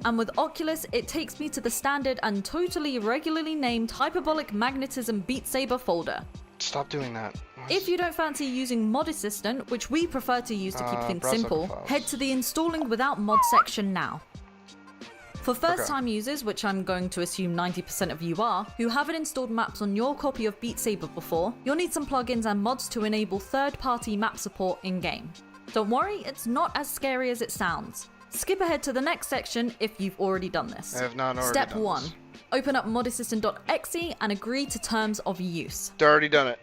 And with Oculus, it takes me to the standard and totally regularly named Hyperbolic Magnetism Beat Saber folder. Stop doing that. If you don't fancy using Mod Assistant, which we prefer to use to keep things browser simple, files. head to the Installing Without Mod section now. For first-time users, which I'm going to assume 90% of you are, who haven't installed maps on your copy of Beat Saber before, you'll need some plugins and mods to enable third-party map support in-game. Don't worry, it's not as scary as it sounds. Skip ahead to the next section if you've already done this. I have not already Step done 1. this. Open up modassistant.exe and agree to terms of use. It's already done it.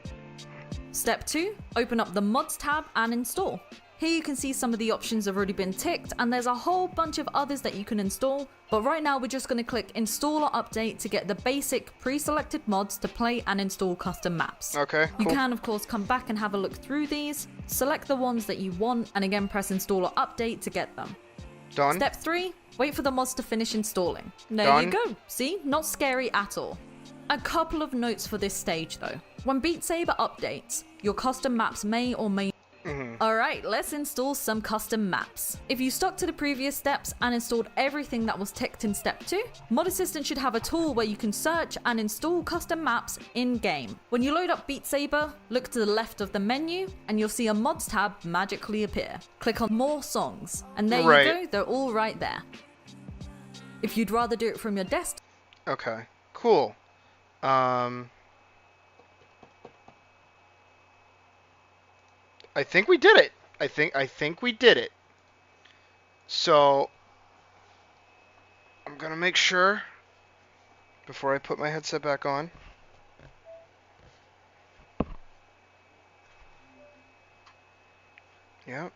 Step 2. Open up the Mods tab and install. Here you can see some of the options have already been ticked and there's a whole bunch of others that you can install, but right now we're just going to click Install or Update to get the basic pre-selected mods to play and install custom maps. Okay, You cool. can of course come back and have a look through these, select the ones that you want and again press Install or Update to get them. Done. Step 3. Wait for the mods to finish installing. There Done. you go. See? Not scary at all. A couple of notes for this stage though. When Beat Saber updates, your custom maps may or may... Alright, let's install some custom maps. If you stuck to the previous steps and installed everything that was ticked in step 2, Mod Assistant should have a tool where you can search and install custom maps in-game. When you load up Beat Saber, look to the left of the menu and you'll see a Mods tab magically appear. Click on More Songs, and there you Right. go, they're all right there. If you'd rather do it from your desktop. Okay, cool. I think we did it. I think we did it. So I'm gonna make sure before I put my headset back on. Yep.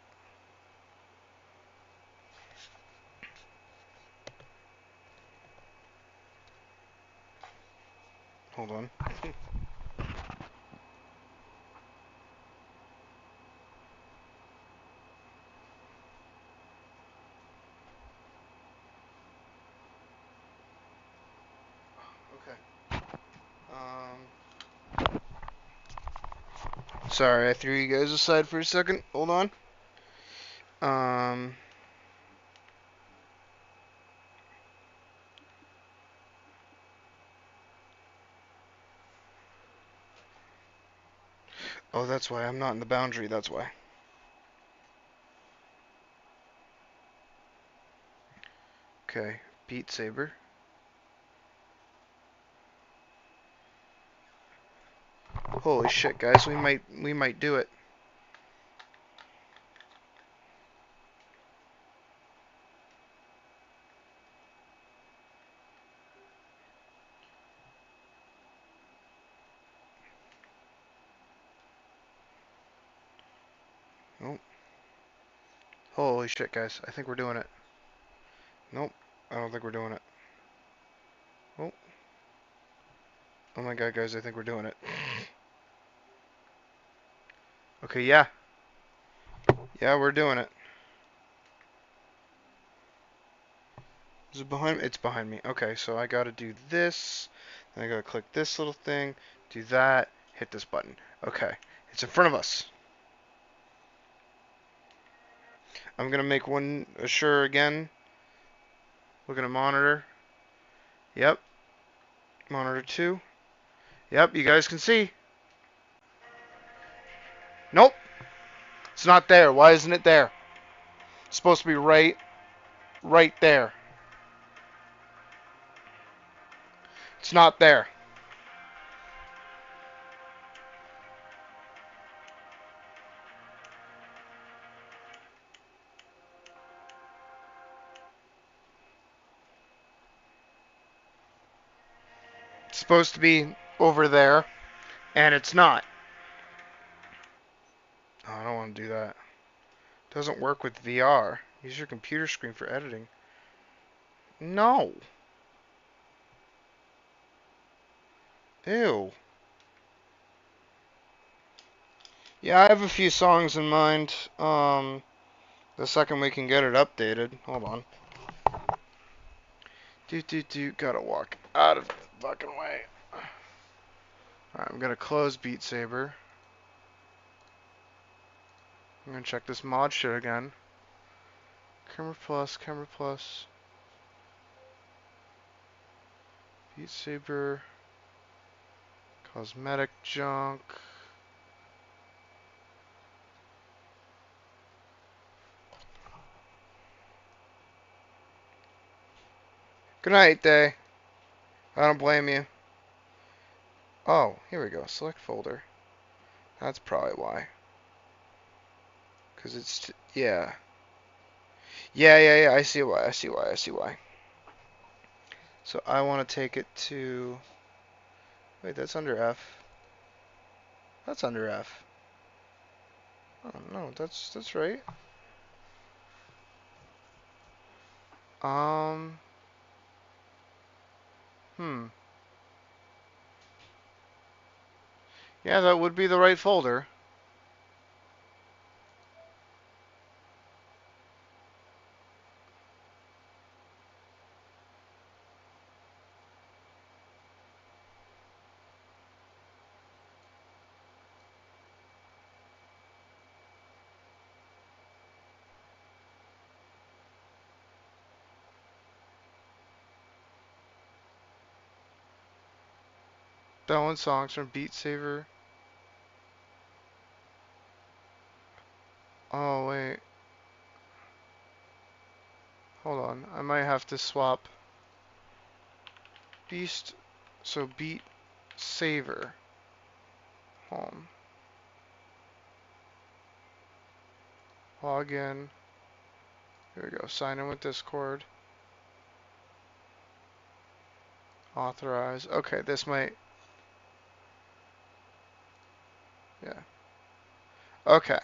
Hold on. Okay. Sorry, I threw you guys aside for a second. Hold on. Um. Oh, that's why I'm not in the boundary. That's why. Okay. Beat Saber. Holy shit, guys! We might do it. Nope. Holy shit, guys! I think we're doing it. Nope. I don't think we're doing it. Oh. Oh my god, guys! I think we're doing it. Okay. Yeah. Yeah, we're doing it. Is it behind me? It's behind me. Okay, so I gotta do this. Then I gotta click this little thing. Do that. Hit this button. Okay. It's in front of us. I'm gonna make one assure again. Look at a monitor. Yep. Monitor 2. Yep, you guys can see. Nope. It's not there. Why isn't it there? It's supposed to be right there. It's not there. It's supposed to be over there, and it's not. Oh, I don't want to do that. It doesn't work with VR. Use your computer screen for editing. No. Ew. Yeah, I have a few songs in mind. The second we can get it updated. Hold on. Gotta walk out of the fucking way. Alright, I'm gonna close Beat Saber. I'm gonna check this mod shit again. Camera Plus. Beat Saber. Cosmetic junk. Good night, Day. I don't blame you. Oh, here we go. Select folder. That's probably why. Because it's... yeah. Yeah. I see why. So I want to take it to... wait, that's under F. That's under F. Oh, no, that's right. Um... Yeah, that would be the right folder. Download songs from Beat Saber. Oh, wait. Hold on. I might have to swap. Beast. So Beat Saber. Home. Log in. Here we go. Sign in with Discord. Authorize. Okay, this might. Yeah. Okay.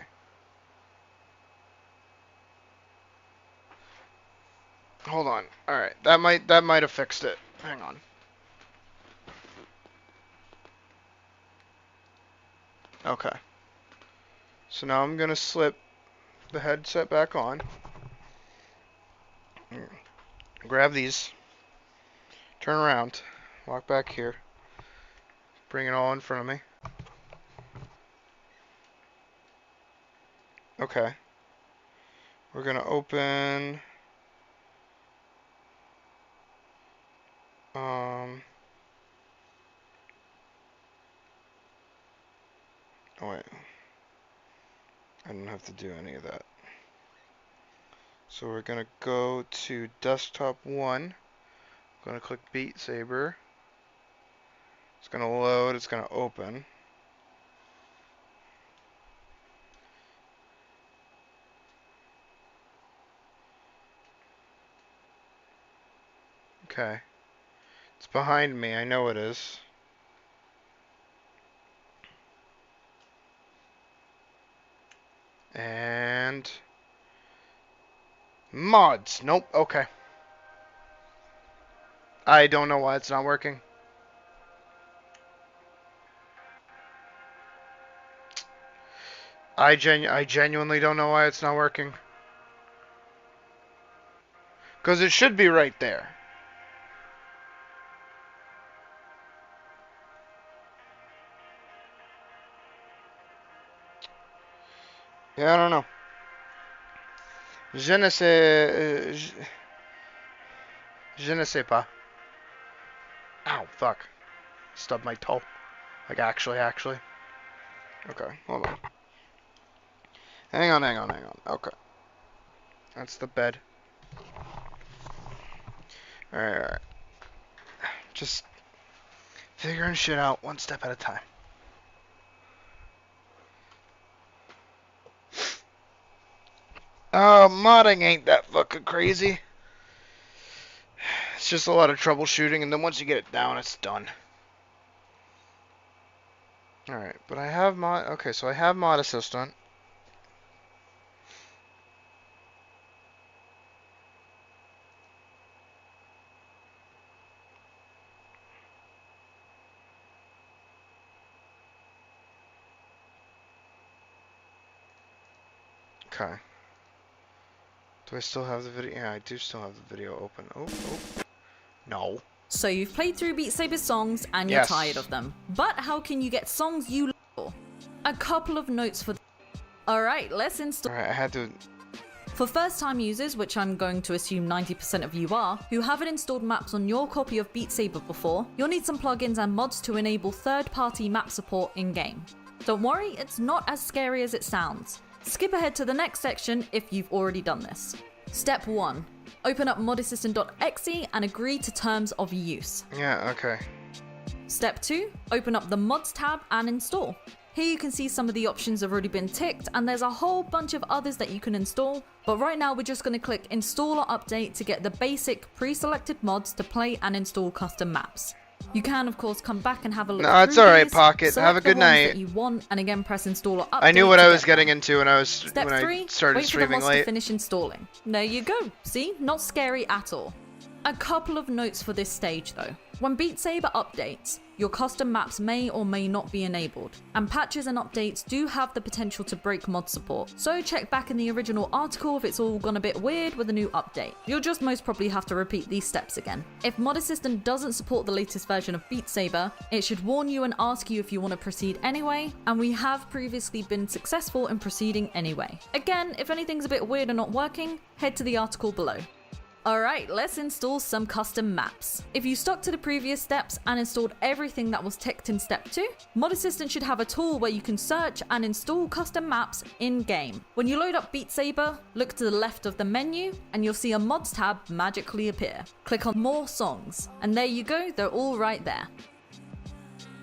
Hold on. All right. That might have fixed it. Hang on. Okay. So now I'm gonna slip the headset back on. Grab these. Turn around. Walk back here. Bring it all in front of me. Okay. We're gonna open. Oh wait. I don't have to do any of that. So we're gonna go to desktop 1. I'm gonna click Beat Saber. It's gonna load, it's gonna open. Okay. It's behind me, I know it is. And mods. Nope, okay. I don't know why it's not working. I genuinely don't know why it's not working. Because it should be right there. Yeah, I don't know. Je ne sais pas. Ow, fuck. Stubbed my toe. Like, actually. Okay, hold on. Hang on. Okay. That's the bed. Alright. Just figuring shit out one step at a time. Modding ain't that fucking crazy. It's just a lot of troubleshooting, and then once you get it down, it's done. Alright, but I have mod... Okay, so I have Mod Assistant. Okay. Do I still have the video? Yeah, I do still have the video open. Oh. No. So you've played through Beat Saber's songs and you're tired of them. But how can you get songs you love? A couple of notes for... Alright, let's install... Alright, I had to... For first-time users, which I'm going to assume 90% of you are, who haven't installed maps on your copy of Beat Saber before, you'll need some plugins and mods to enable third-party map support in-game. Don't worry, it's not as scary as it sounds. Skip ahead to the next section if you've already done this. Step 1. Open up modassistant.exe and agree to terms of use. Yeah, okay. Step 2. Open up the mods tab and install. Here you can see some of the options have already been ticked, and there's a whole bunch of others that you can install, but right now we're just going to click install or update to get the basic pre-selected mods to play and install custom maps. You can, of course, come back and have a look. No, it's alright, Pocket. Have a good night. That you want, and again, press install or update. I knew what I was getting into when I Step 3, I started wait streaming for the mods late. to finish installing. There you go. See? Not scary at all. A couple of notes for this stage though. When Beat Saber updates, your custom maps may or may not be enabled, and patches and updates do have the potential to break mod support, so check back in the original article if it's all gone a bit weird with a new update. You'll just most probably have to repeat these steps again. If Mod Assistant doesn't support the latest version of Beat Saber, it should warn you and ask you if you want to proceed anyway, and we have previously been successful in proceeding anyway. Again, if anything's a bit weird or not working, head to the article below. Alright, let's install some custom maps. If you stuck to the previous steps and installed everything that was ticked in step 2, Mod Assistant should have a tool where you can search and install custom maps in-game. When you load up Beat Saber, look to the left of the menu and you'll see a Mods tab magically appear. Click on More Songs, and there you go, they're all right there.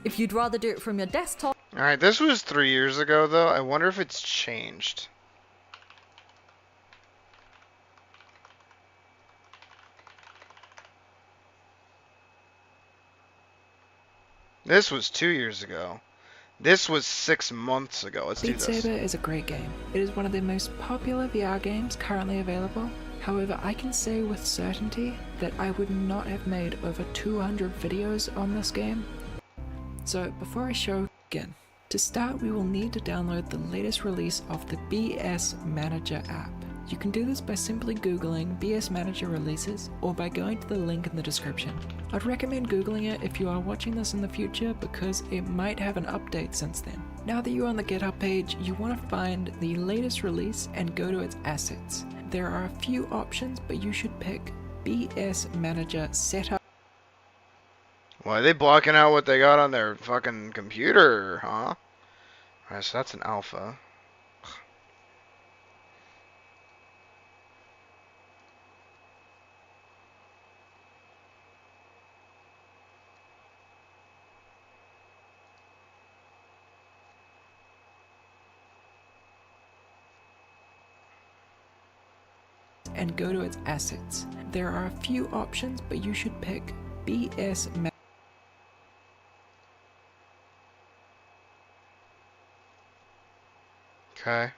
If you'd rather do it from your desktop... Alright, this was 3 years ago though. I wonder if it's changed. This was 2 years ago. This was 6 months ago. Let's do Beat this. Saber is a great game. It is one of the most popular VR games currently available. However, I can say with certainty that I would not have made over 200 videos on this game. So before I show again, to start we will need to download the latest release of the BS Manager app. You can do this by simply googling BS Manager releases or by going to the link in the description. I'd recommend googling it if you are watching this in the future because it might have an update since then. Now that you're on the GitHub page, you want to find the latest release and go to its assets. There are a few options, but you should pick BS Manager Setup. Why are they blocking out what they got on their fucking computer, huh? Alright, so that's an alpha. And go to its assets. There are a few options, but you should pick BS Manager. Okay.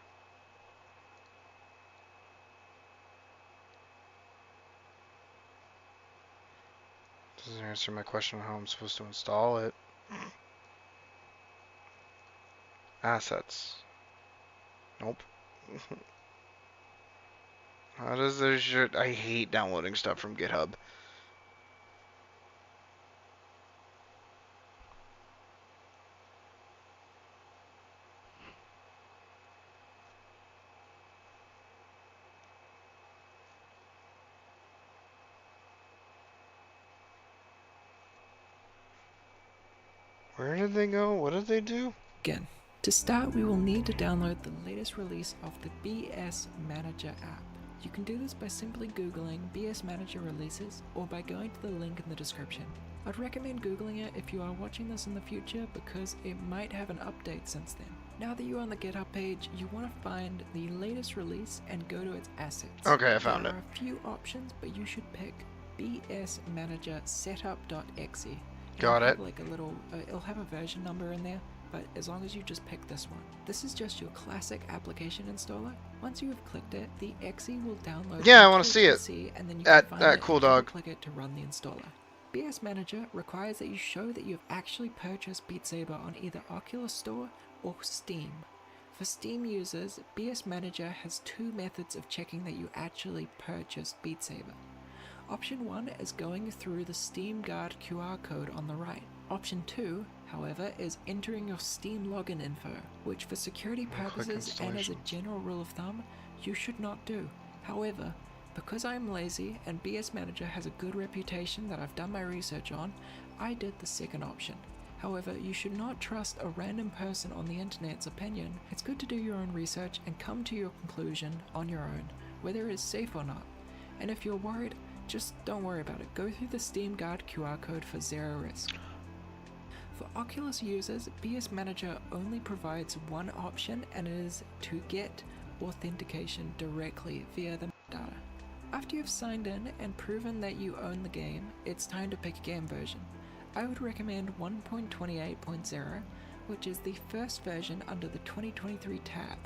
Doesn't answer my question on how I'm supposed to install it. Assets. Nope. How does this shit? I hate downloading stuff from GitHub. Where did they go? What did they do? Again, to start we will need to download the latest release of the BS Manager app. You can do this by simply googling BS Manager releases or by going to the link in the description. I'd recommend googling it if you are watching this in the future because it might have an update since then. Now that you're on the GitHub page, you want to find the latest release and go to its assets. Okay, I found it. There are a few options, but you should pick BS Manager Setup.exe. Got it. Like a little, it'll have a version number in there, but as long as you just pick this one. This is just your classic application installer. Once you have clicked it, the exe will download. Yeah, I want to see it. And then you At can find it Cool and Dog. click it to run the installer. BS Manager requires that you show that you've actually purchased Beat Saber on either Oculus Store or Steam. For Steam users, BS Manager has two methods of checking that you actually purchased Beat Saber. Option 1 is going through the Steam Guard QR code on the right. Option 2, however, is entering your Steam login info, which for security purposes and as a general rule of thumb, you should not do. However, because I'm lazy and BS Manager has a good reputation that I've done my research on, I did the second option. However, you should not trust a random person on the internet's opinion. It's good to do your own research and come to your conclusion on your own, whether it is safe or not. And if you're worried, just don't worry about it. Go through the Steam Guard QR code for zero risk. For Oculus users, BS Manager only provides one option, and it is to get authentication directly via the data. After you've signed in and proven that you own the game, it's time to pick a game version. I would recommend 1.28.0, which is the first version under the 2023 tab.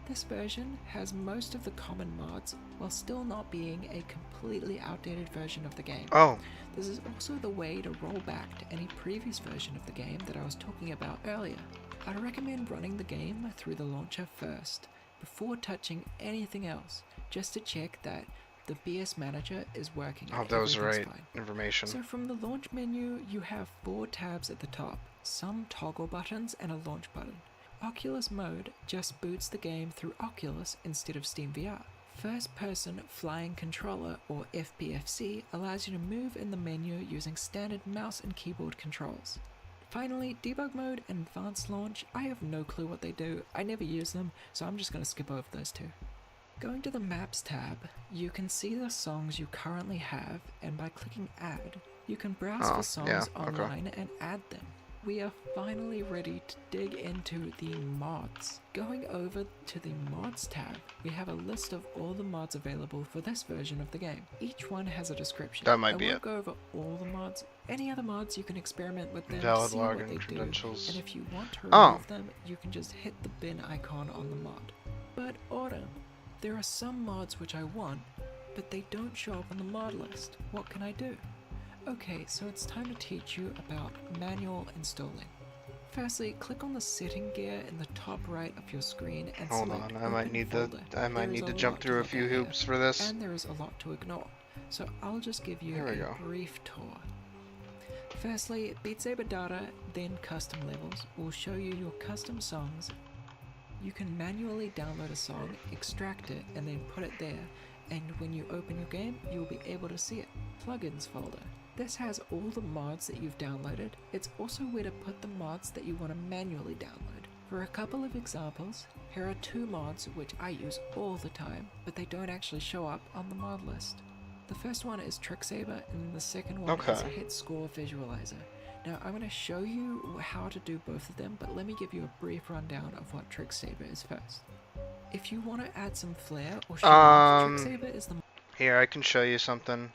This version has most of the common mods, while still not being a completely outdated version of the game. Oh. This is also the way to roll back to any previous version of the game that I was talking about earlier. I'd recommend running the game through the launcher first, before touching anything else, just to check that the BS Manager is working. Oh, that was the right fine. information. So from the launch menu, you have 4 tabs at the top, some toggle buttons and a launch button. Oculus mode just boots the game through Oculus instead of Steam VR. First Person Flying Controller, or FPFC, allows you to move in the menu using standard mouse and keyboard controls. Finally, Debug Mode and Advanced Launch, I have no clue what they do, I never use them, so I'm just going to skip over those two. Going to the Maps tab, you can see the songs you currently have, and by clicking Add, you can browse for songs online and add them. We are finally ready to dig into the mods. Going over to the Mods tab, we have a list of all the mods available for this version of the game. Each one has a description. That might I be won't it. go over all the mods. Any other mods, you can experiment with them, Valid see what login they do, credentials. and if you want to remove them, you can just hit the bin icon on the mod. But Autumn, there are some mods which I want, but they don't show up on the mod list. What can I do? Okay, so it's time to teach you about manual installing. Firstly, click on the setting gear in the top right of your screen and Hold select on, I might Open need Folder. I might There is need to a jump lot through a look few at here, hoops for this. and there is a lot to ignore, so I'll just give you There we a go. brief tour. Firstly, Beat Saber data, then custom levels, will show you your custom songs. You can manually download a song, extract it, and then put it there, and when you open your game, you'll be able to see it. Plugins folder. This has all the mods that you've downloaded. It's also where to put the mods that you want to manually download. For a couple of examples, here are two mods which I use all the time, but they don't actually show up on the mod list. The first one is Trick Saber, and the second one is Hit Score Visualizer. Now I'm going to show you how to do both of them, but let me give you a brief rundown of what Trick Saber is first. If you want to add some flair or show off, Trick Saber is the... Here, I can show you something.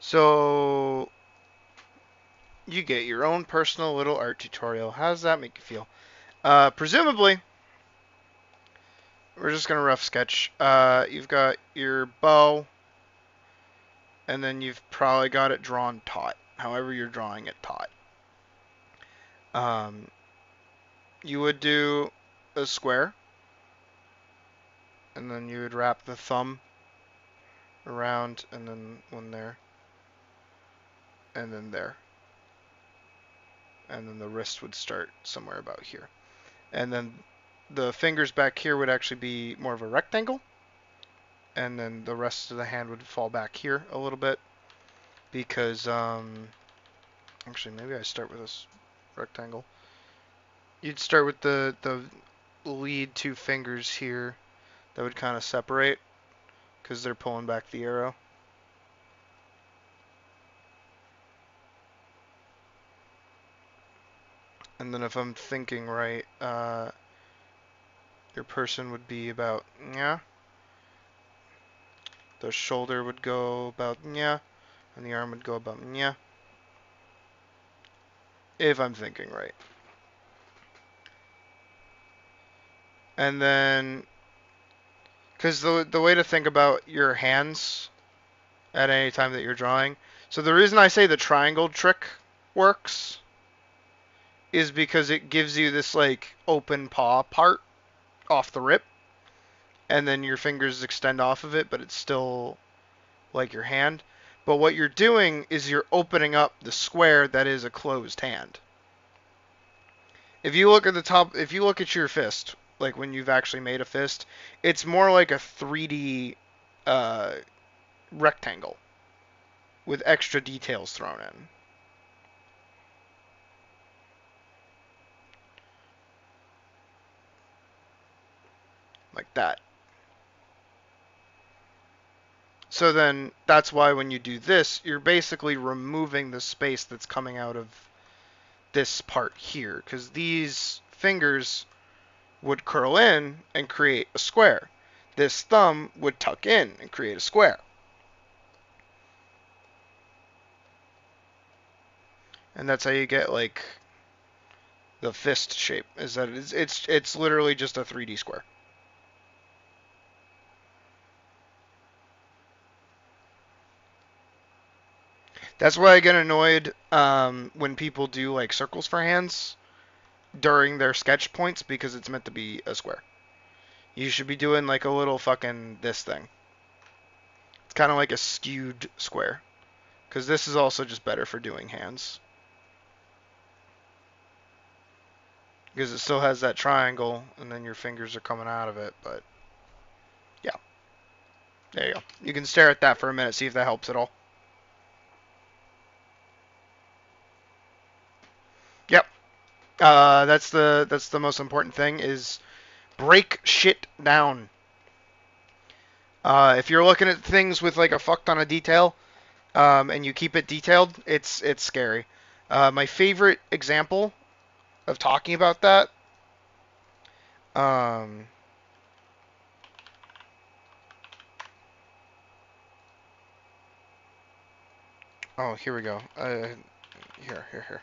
So, you get your own personal little art tutorial. How does that make you feel? Presumably, we're just going to rough sketch. You've got your bow, and then you've probably got it drawn taut, however you're drawing it taut. You would do a square, and then you would wrap the thumb around, and then one there, and then there. And then the wrist would start somewhere about here. And then the fingers back here would actually be more of a rectangle. And then the rest of the hand would fall back here a little bit. Because, actually, maybe I start with this rectangle. You'd start with the lead two fingers here that would kind of separate because they're pulling back the arrow. And then if I'm thinking right, your person would be about, yeah. The shoulder would go about, yeah. And the arm would go about, yeah. If I'm thinking right. And then, because the way to think about your hands at any time that you're drawing, so the reason I say the triangle trick works is because it gives you this like open paw part off the rip, and then your fingers extend off of it, but it's still like your hand. But what you're doing is you're opening up the square that is a closed hand. If you look at the top, if you look at your fist, like when you've actually made a fist, it's more like a 3D rectangle with extra details thrown in. Like that. So then that's why when you do this, you're basically removing the space that's coming out of this part here, because these fingers would curl in and create a square. This thumb would tuck in and create a square. And that's how you get like the fist shape, is that it's literally just a 3D square. That's why I get annoyed when people do like circles for hands during their sketch points, because it's meant to be a square. You should be doing like a little fucking this thing. It's kind of like a skewed square, because this is also just better for doing hands. because it still has that triangle, and then your fingers are coming out of it. But yeah, there you go. You can stare at that for a minute, see if that helps at all. Yep. That's the most important thing is break shit down. If you're looking at things with like a fuck ton of detail, and you keep it detailed, it's scary. My favorite example of talking about that, um, oh, here we go. Here.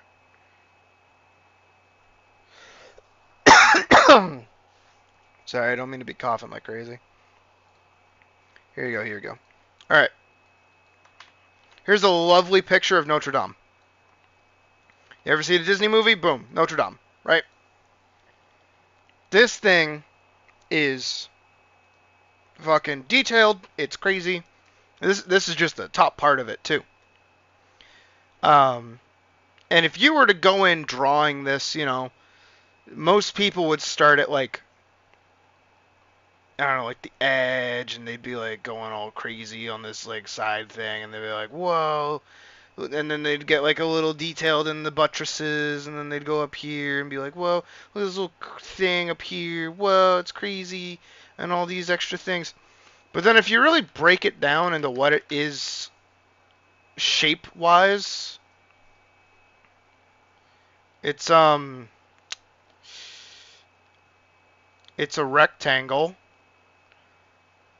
Sorry, I don't mean to be coughing like crazy. Here you go. All right. Here's a lovely picture of Notre Dame. You ever see the Disney movie? Boom, Notre Dame, right? This thing is fucking detailed. It's crazy. This is just the top part of it too. And if you were to go in drawing this, most people would start at like, I don't know, like the edge, and they'd be like going all crazy on this like side thing, and they'd be like, whoa. And then they'd get like a little detailed in the buttresses, and then they'd go up here and be like, whoa, look at this little thing up here, whoa, it's crazy, and all these extra things. But then if you really break it down into what it is shape-wise, it's a rectangle,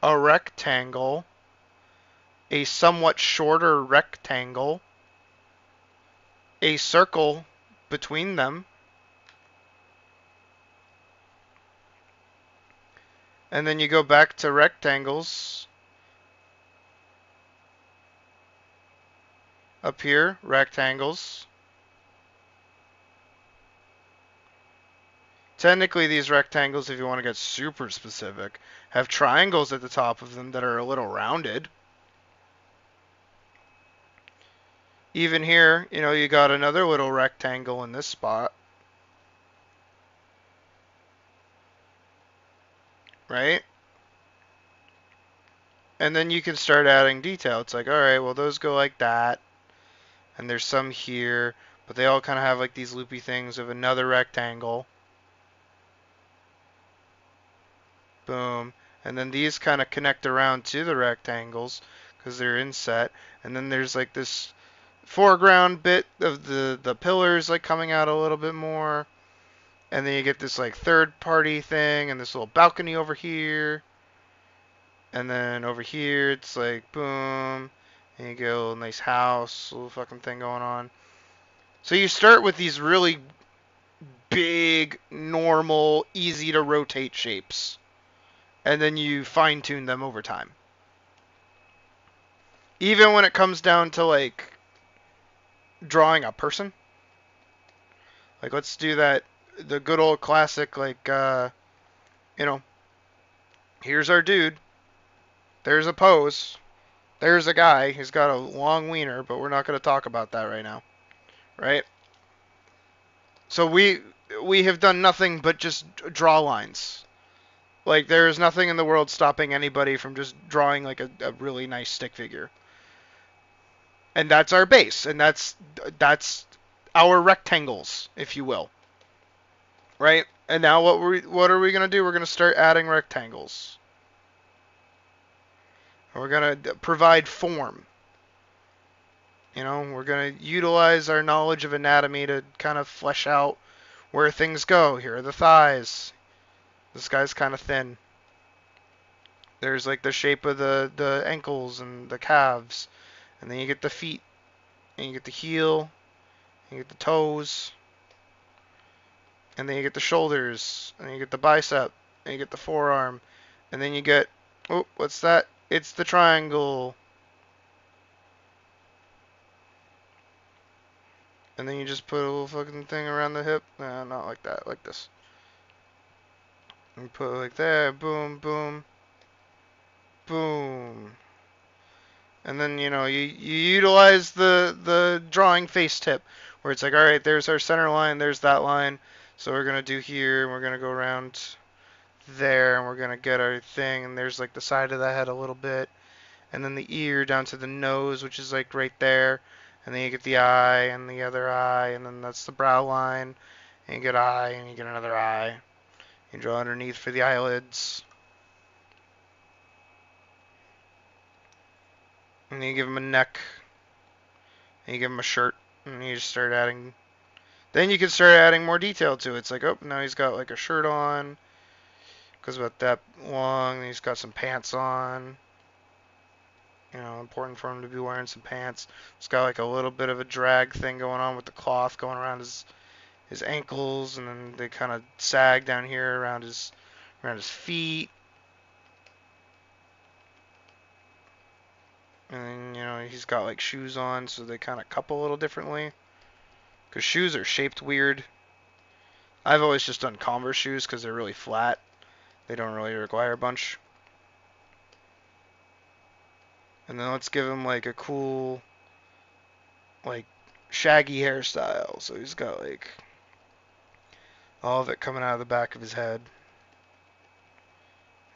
a somewhat shorter rectangle, a circle between them, and then you go back to rectangles. Up here, rectangles. Technically, these rectangles, if you want to get super specific, have triangles at the top of them that are a little rounded. Even here, you got another little rectangle in this spot. Right? And then you can start adding detail. It's like, alright, well, those go like that. And there's some here. But they all kind of have like these loopy things of another rectangle. Boom. And then these kind of connect around to the rectangles because they're inset. And then there's like this foreground bit of the pillars like coming out a little bit more. And then you get this like third party thing and this little balcony over here. And then over here it's like boom. And you get a little nice house, little fucking thing going on. So you start with these really big, normal, easy to rotate shapes. And then you fine tune them over time. Even when it comes down to like drawing a person. Like let's do that, the good old classic, like, here's our dude. There's a pose. There's a guy. He's got a long wiener, but we're not going to talk about that right now. Right? So we have done nothing but just draw lines. Like, there is nothing in the world stopping anybody from just drawing, like, a really nice stick figure. And that's our base. And that's our rectangles, if you will. Right? And now what are we going to do? We're going to start adding rectangles. We're going to provide form. We're going to utilize our knowledge of anatomy to kind of flesh out where things go. Here are the thighs. This guy's kind of thin. There's like the shape of the ankles and the calves. And then you get the feet. And you get the heel. And you get the toes. And then you get the shoulders. And then you get the bicep. And you get the forearm. And then you get... Oh, what's that? It's the triangle. And then you just put a little fucking thing around the hip. Nah, not like that. Like this. And put it like that. Boom, boom. Boom. And then, you utilize the drawing face tip. Where it's like, alright, there's our center line. There's that line. So we're gonna do here, and we're gonna go around there, and we're gonna get our thing, and there's like the side of the head a little bit, and then the ear down to the nose, which is like right there, and then you get the eye and the other eye, and then that's the brow line, and you get eye, and you get another eye. You draw underneath for the eyelids, and then you give him a neck, and you give him a shirt, and you just start adding. Then you can start adding more detail to it. It's like, oh, now he's got like a shirt on, goes about that long, and he's got some pants on. You know, important for him to be wearing some pants. It's got like a little bit of a drag thing going on with the cloth going around his ankles, and then they kind of sag down here around his feet. And then, you know, he's got like shoes on, so they kind of cup a little differently. Because shoes are shaped weird. I've always just done Converse shoes because they're really flat. They don't really require a bunch. And then let's give him like a cool, like, shaggy hairstyle. So he's got like all of it coming out of the back of his head.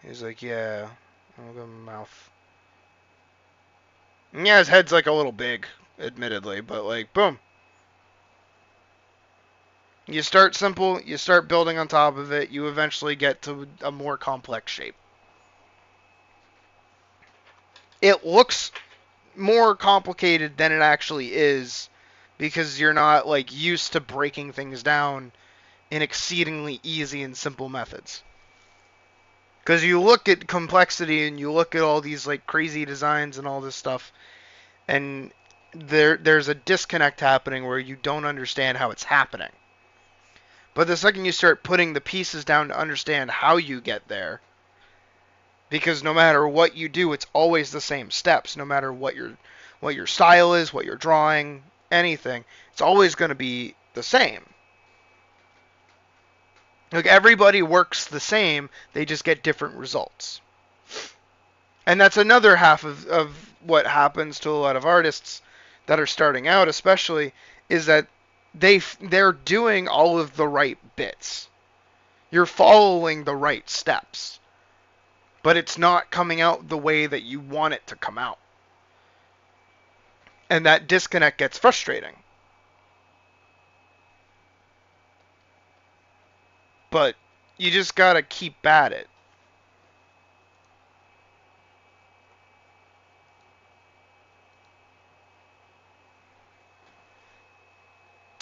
He's like, yeah, I'll give him a mouth. And yeah, his head's like a little big, admittedly, but like, boom. You start simple, you start building on top of it, you eventually get to a more complex shape. It looks more complicated than it actually is because you're not like used to breaking things down in exceedingly easy and simple methods. Because you look at complexity and you look at all these like crazy designs and all this stuff, and there's a disconnect happening where you don't understand how it's happening. But the second you start putting the pieces down to understand how you get there, because no matter what you do, it's always the same steps. No matter what your style is, what you're drawing, anything, it's always going to be the same. Like, everybody works the same, they just get different results. And that's another half of what happens to a lot of artists that are starting out, especially, is that they're doing all of the right bits. You're following the right steps. But it's not coming out the way that you want it to come out. And that disconnect gets frustrating. But you just gotta keep at it.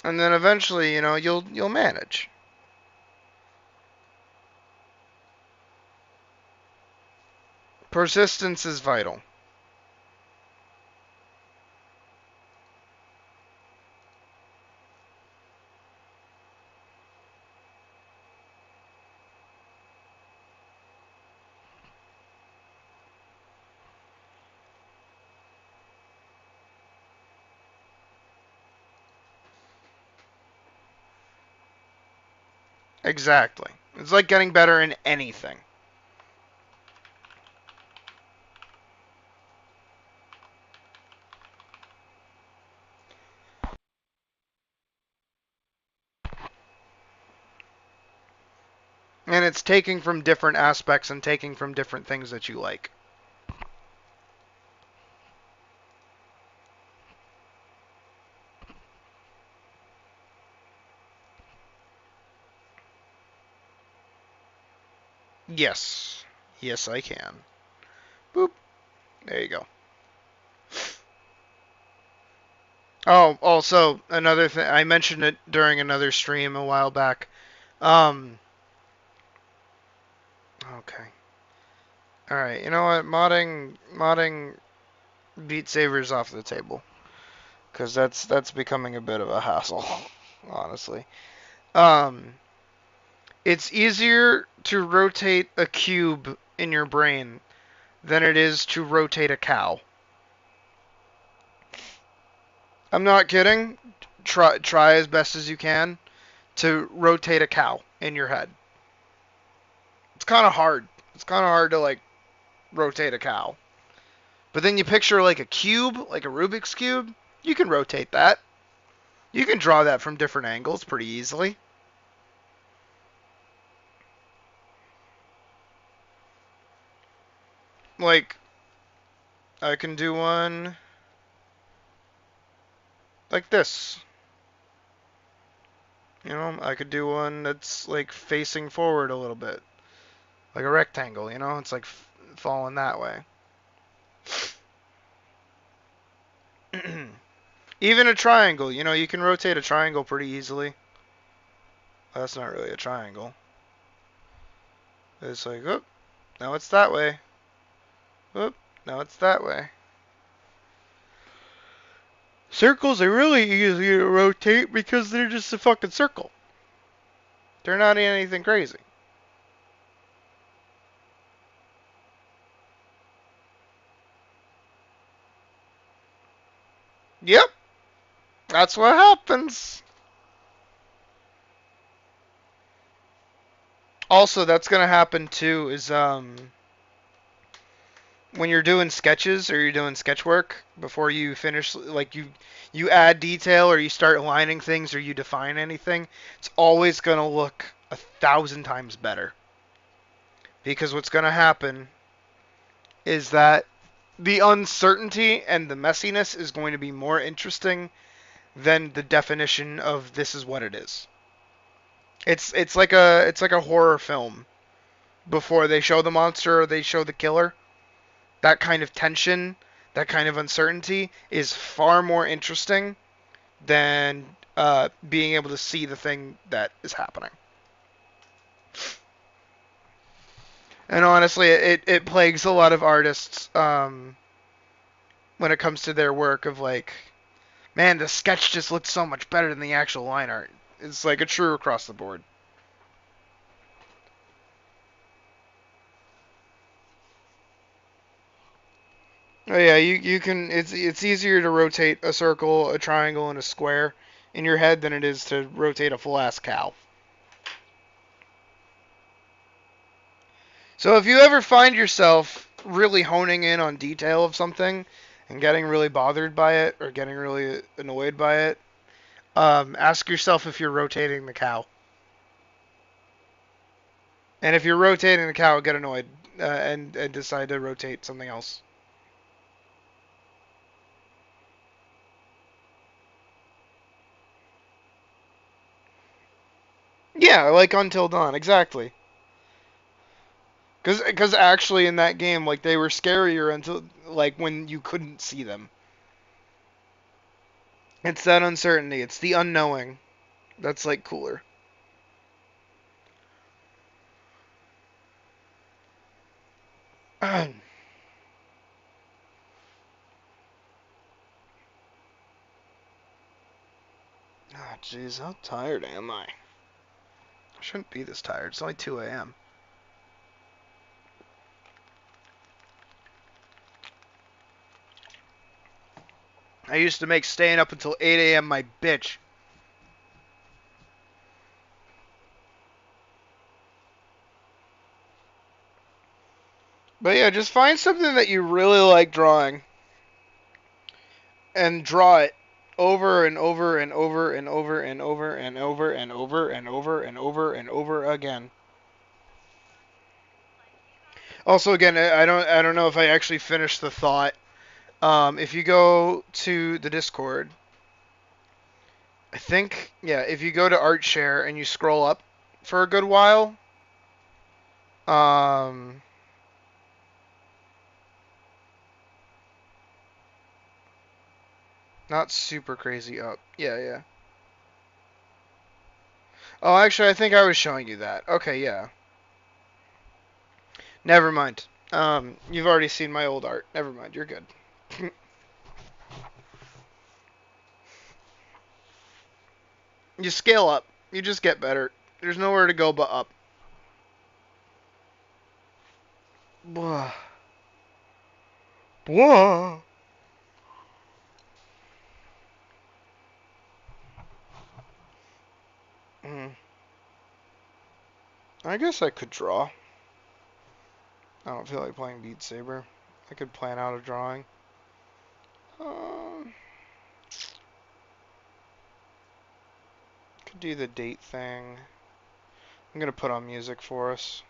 And then eventually, you know, you'll manage. Persistence is vital. Exactly. It's like getting better in anything. And it's taking from different aspects and taking from different things that you like. Yes. Yes, I can. Boop. There you go. Oh, also, another thing, I mentioned it during another stream a while back. Okay. Alright, you know what? Modding Beat Saber's off the table. Because that's becoming a bit of a hassle, honestly. It's easier to rotate a cube in your brain than it is to rotate a cow. I'm not kidding. Try as best as you can to rotate a cow in your head. It's kind of hard. It's kind of hard to like rotate a cow. But then you picture like a cube, like a Rubik's Cube. You can rotate that. You can draw that from different angles pretty easily. Like, I can do one like this. You know, I could do one that's like facing forward a little bit. Like a rectangle, you know? It's like falling that way. Even a triangle, you know, you can rotate a triangle pretty easily. That's not really a triangle. It's like, oop, now it's that way. Oop, now it's that way. Circles are really easy to rotate because they're just a fucking circle. They're not anything crazy. Yep, that's what happens. Also, that's gonna happen too. Is when you're doing sketches or you're doing sketch work before you finish, like you add detail or you start aligning things or you define anything, it's always gonna look 1,000 times better. Because what's gonna happen is that the uncertainty and the messiness is going to be more interesting than the definition of this is what it is. It's like a horror film. Before they show the monster or they show the killer, that kind of tension, that kind of uncertainty is far more interesting than being able to see the thing that is happening. And honestly, it plagues a lot of artists when it comes to their work of like, man, the sketch just looks so much better than the actual line art. It's like a true across the board. Oh yeah, you can. It's easier to rotate a circle, a triangle, and a square in your head than it is to rotate a full ass cow. So if you ever find yourself really honing in on detail of something and getting really bothered by it or getting really annoyed by it, ask yourself if you're rotating the cow. And if you're rotating the cow, get annoyed and decide to rotate something else. Yeah, like Until Dawn, exactly. Because actually in that game, like they were scarier until like when you couldn't see them. It's that uncertainty. It's the unknowing. That's like cooler. Oh, jeez, how tired am I? I shouldn't be this tired. It's only 2 a.m. I used to make staying up until 8 a.m. my bitch. But yeah, just find something that you really like drawing. And draw it over and over and over and over and over and over and over and over and over and over again. Also, again, I don't know if I actually finished the thought. If you go to the Discord, I think, yeah, if you go to Art Share and you scroll up for a good while, um, not super crazy up. Yeah, yeah. Oh, actually, I think I was showing you that. Okay, yeah. Never mind. You've already seen my old art. Never mind, you're good. You scale up. You just get better. There's nowhere to go but up. Blah. Blah. I guess I could draw. I don't feel like playing Beat Saber. I could plan out a drawing. Could do the date thing. I'm gonna put on music for us.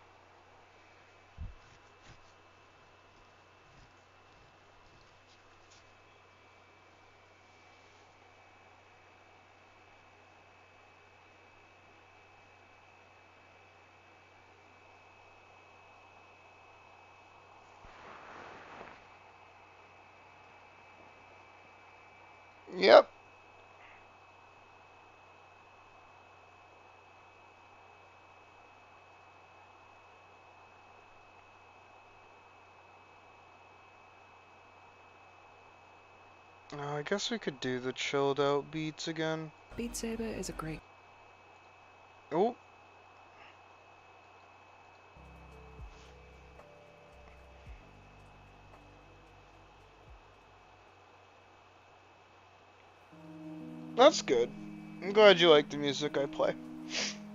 Yep. I guess we could do the chilled out beats again. Beat Saber is a great. Oh. That's good. I'm glad you like the music I play.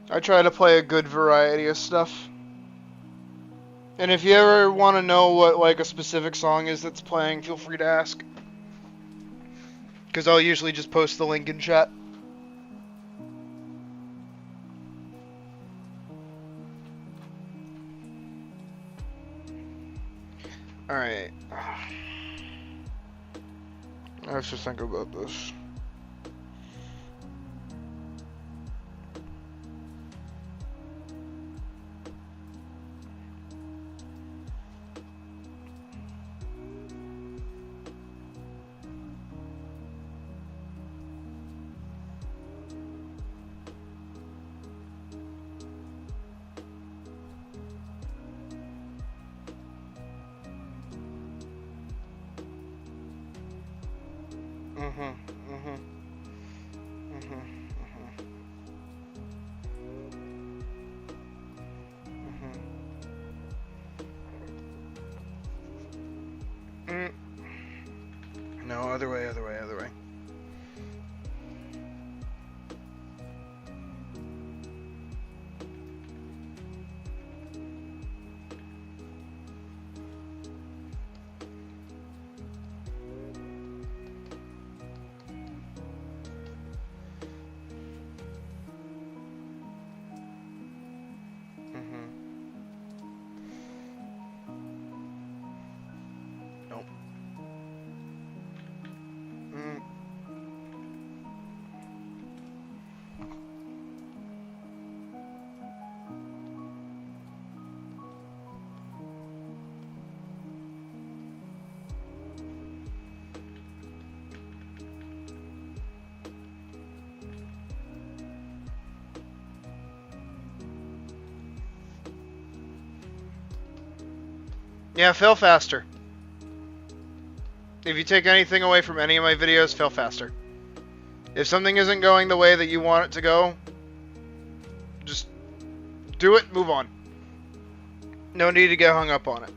I try to play a good variety of stuff. And if you ever want to know what like a specific song is that's playing, feel free to ask. Because I'll usually just post the link in chat. Alright. Let's just think about this. No, other way, other way, other way. Nope. Yeah, fail faster. If you take anything away from any of my videos, fail faster. If something isn't going the way that you want it to go, just do it, move on. No need to get hung up on it.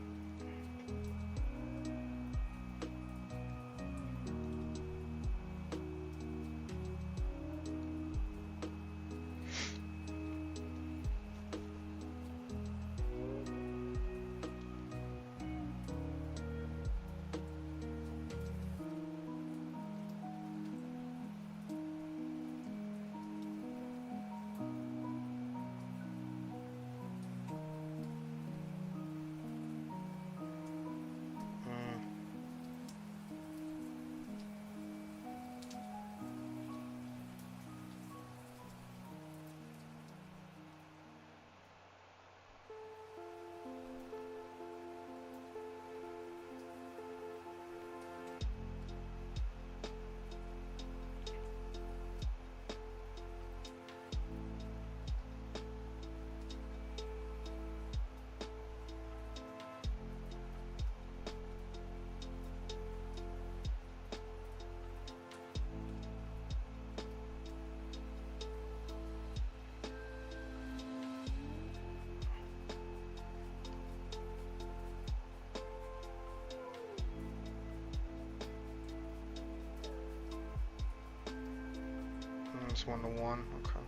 It's 1 to 1. Okay.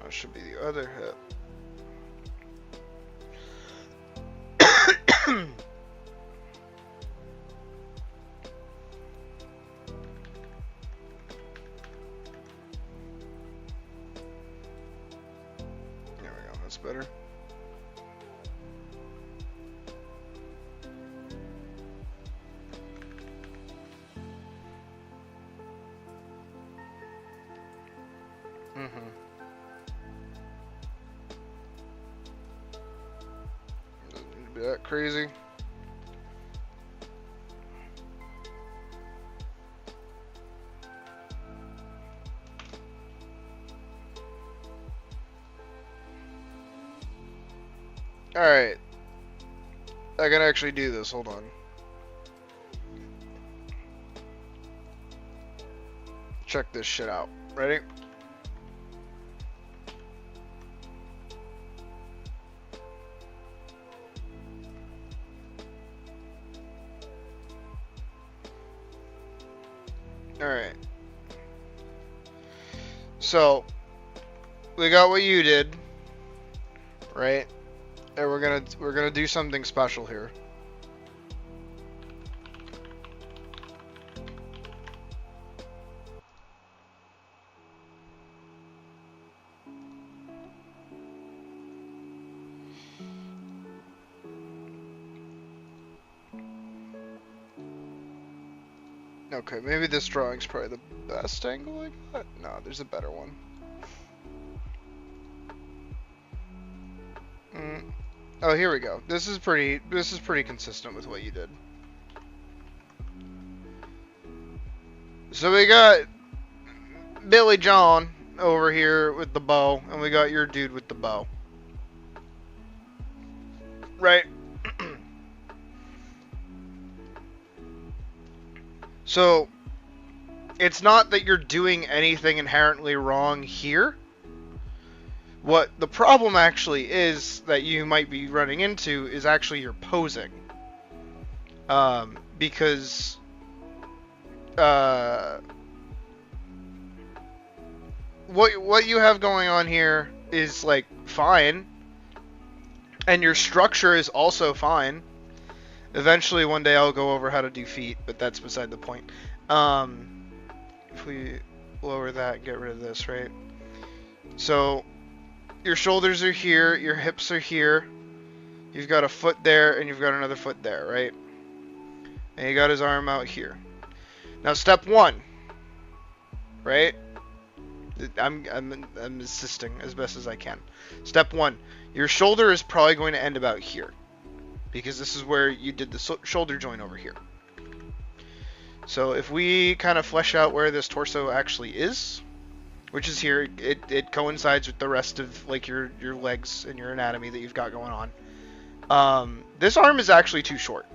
That should be the other hit. There we go. That's better. be that crazy. Alright. I can actually do this, hold on. Check this shit out. Ready? Alright. So, we got what you did, right? And we're gonna do something special here. Okay, maybe this drawing's probably the best angle I got. No, there's a better one. Oh, here we go. This is pretty consistent with what you did. So we got Billy John over here with the bow, and we got your dude with the bow. Right? So, it's not that you're doing anything inherently wrong here. What the problem actually is that you might be running into is actually your posing. Because what you have going on here is like fine, and your structure is also fine. Eventually one day I'll go over how to do feet, but that's beside the point. If we lower that and get rid of this, right? So your shoulders are here, your hips are here, you've got a foot there, and you've got another foot there, right? And you got his arm out here. Now step one, right? I'm assisting as best as I can. Step one, your shoulder is probably going to end about here, because this is where you did the shoulder joint over here. So if we kind of flesh out where this torso actually is, which is here, it coincides with the rest of like your legs and your anatomy that you've got going on. This arm is actually too short.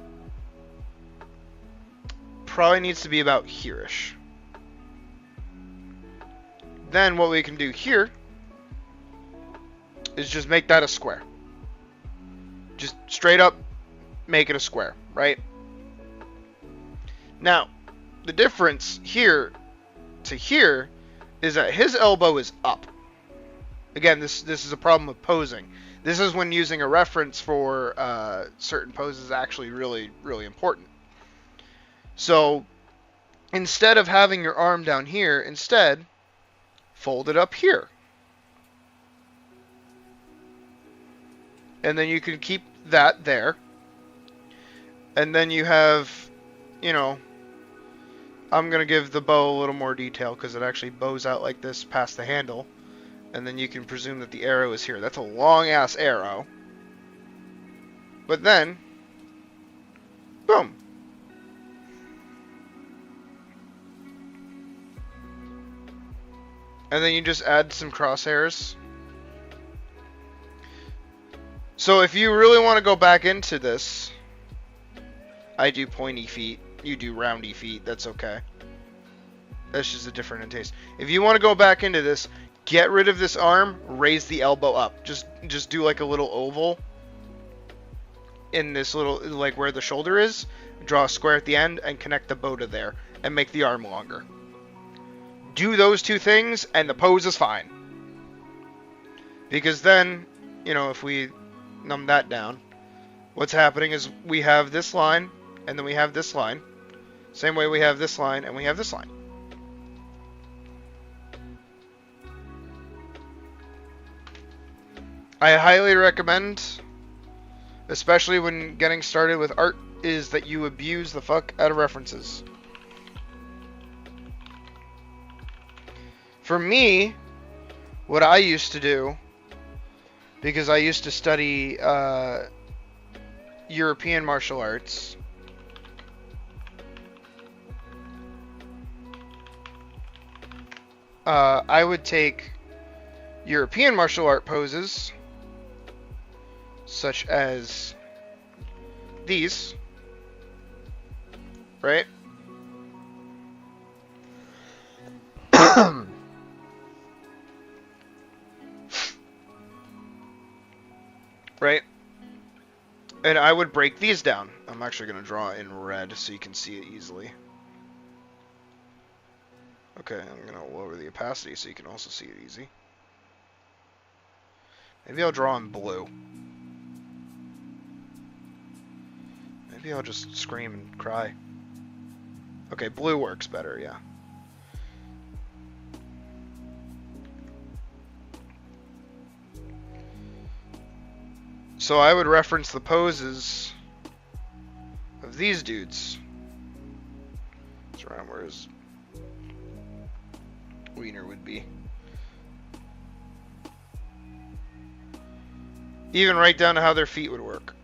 Probably needs to be about here-ish. Then what we can do here is just make that a square. Just straight up make it a square, right? Now, the difference here to here is that his elbow is up. Again, this is a problem with posing. This is when using a reference for certain poses actually really, really important. So, instead of having your arm down here, instead, fold it up here. And then you can keep that there. And then you have, you know, I'm going to give the bow a little more detail because it actually bows out like this past the handle. And then you can presume that the arrow is here. That's a long-ass arrow. But then, boom. And then you just add some crosshairs. So if you really want to go back into this, I do pointy feet, you do roundy feet, that's okay. That's just a different in taste. If you want to go back into this, get rid of this arm, raise the elbow up. Just do like a little oval in this little, like where the shoulder is, draw a square at the end, and connect the bow to there, and make the arm longer. Do those two things, and the pose is fine. Because then, you know, if we numb that down, what's happening is we have this line, and then we have this line. Same way we have this line, and we have this line. I highly recommend, especially when getting started with art, is that you abuse the fuck out of references. For me, what I used to do, because I used to study European martial arts. I would take European martial art poses, such as these, right? Right? And I would break these down. I'm actually going to draw it in red so you can see it easily. Okay, I'm going to lower the opacity so you can also see it easy. Maybe I'll draw in blue. Maybe I'll just scream and cry. Okay, blue works better, yeah. So I would reference the poses of these dudes. It's around where his wiener would be. Even right down to how their feet would work.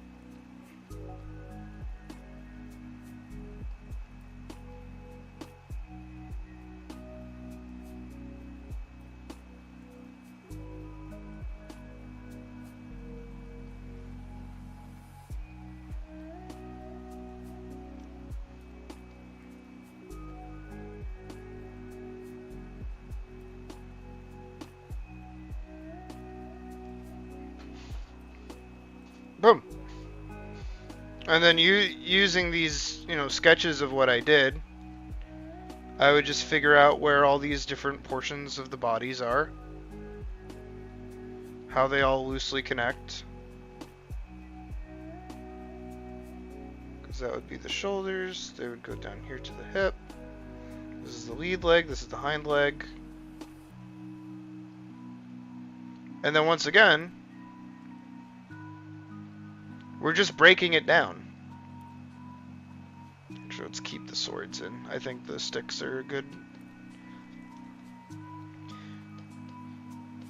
Boom. And then using these, sketches of what I did, I would just figure out where all these different portions of the bodies are, how they all loosely connect. Because that would be the shoulders. They would go down here to the hip. This is the lead leg. This is the hind leg. And then once again, we're just breaking it down. Actually, let's keep the swords in. I think the sticks are good.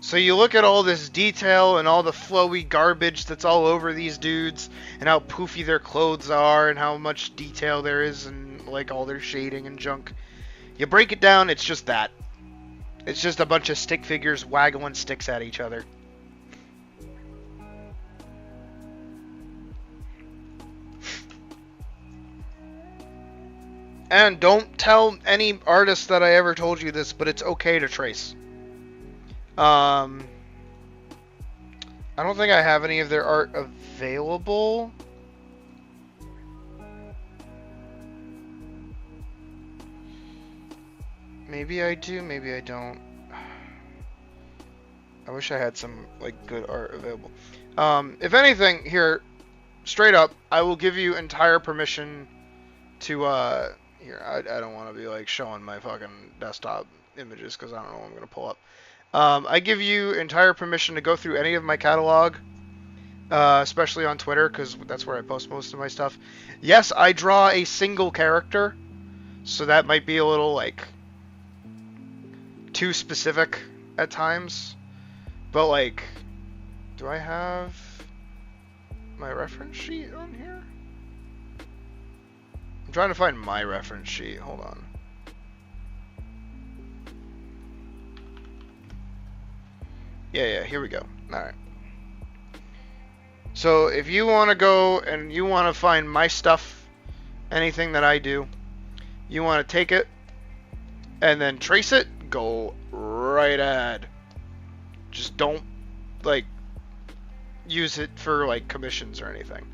So you look at all this detail and all the flowy garbage that's all over these dudes, and how poofy their clothes are, and how much detail there is, and like all their shading and junk. You break it down, it's just that. It's just a bunch of stick figures waggling sticks at each other. And don't tell any artist that I ever told you this, but it's okay to trace. I don't think I have any of their art available. Maybe I do, maybe I don't. I wish I had some good art available. If anything, here, straight up, I will give you entire permission to here, I don't want to be showing my fucking desktop images because I don't know what I'm going to pull up. I give you entire permission to go through any of my catalog, especially on Twitter because that's where I post most of my stuff. Yes, I draw a single character, so that might be a little too specific at times. But do I have my reference sheet on here? I'm trying to find my reference sheet. Hold on. Yeah, here we go. Alright. So, if you want to go and you want to find my stuff, anything that I do, you want to take it and then trace it, go right ahead. Just don't, use it for, commissions or anything.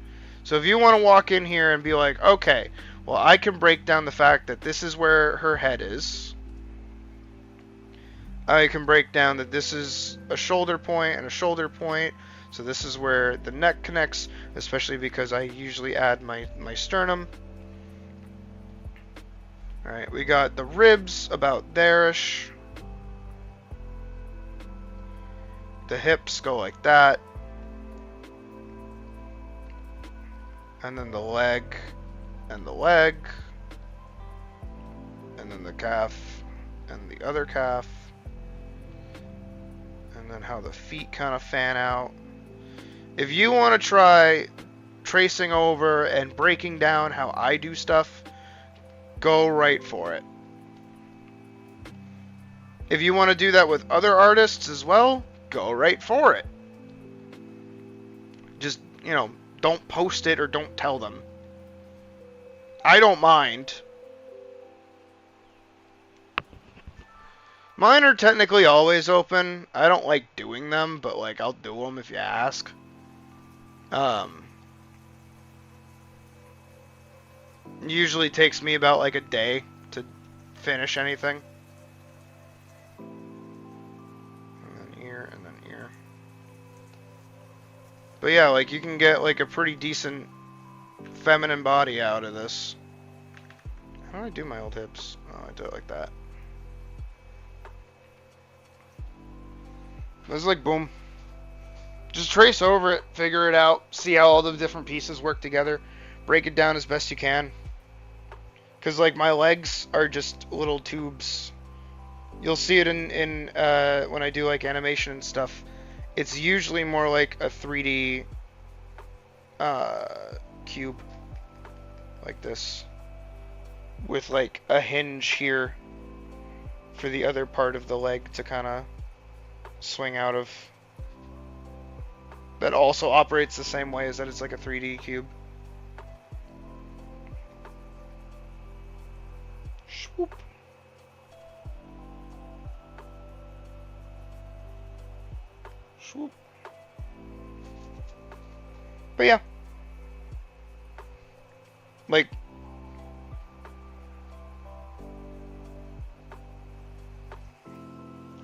So, if you want to walk in here and be like, okay, well, I can break down the fact that this is where her head is. I can break down that this is a shoulder point and a shoulder point. So this is where the neck connects, especially because I usually add my sternum. Alright, we got the ribs about there-ish. The hips go like that. And then the leg. And the leg, and then the calf, and the other calf, and then how the feet kind of fan out. If you want to try tracing over and breaking down how I do stuff, go right for it. If you want to do that with other artists as well, go right for it. Just, don't post it or don't tell them. I don't mind. Mine are technically always open. I don't like doing them, but like I'll do them if you ask. Usually takes me about like a day to finish anything. And then ear, and then ear. But yeah, like you can get like a pretty decent feminine body out of this. How do I do my old hips? Oh, I do it like that. This is like boom. Just trace over it, figure it out, see how all the different pieces work together, break it down as best you can. Cause like my legs are just little tubes. You'll see it in when I do like animation and stuff. It's usually more like a 3D cube, like this, with like a hinge here for the other part of the leg to kind of swing out of. That also operates the same way as that it's like a 3D cube. Swoop. Swoop. But yeah. Like,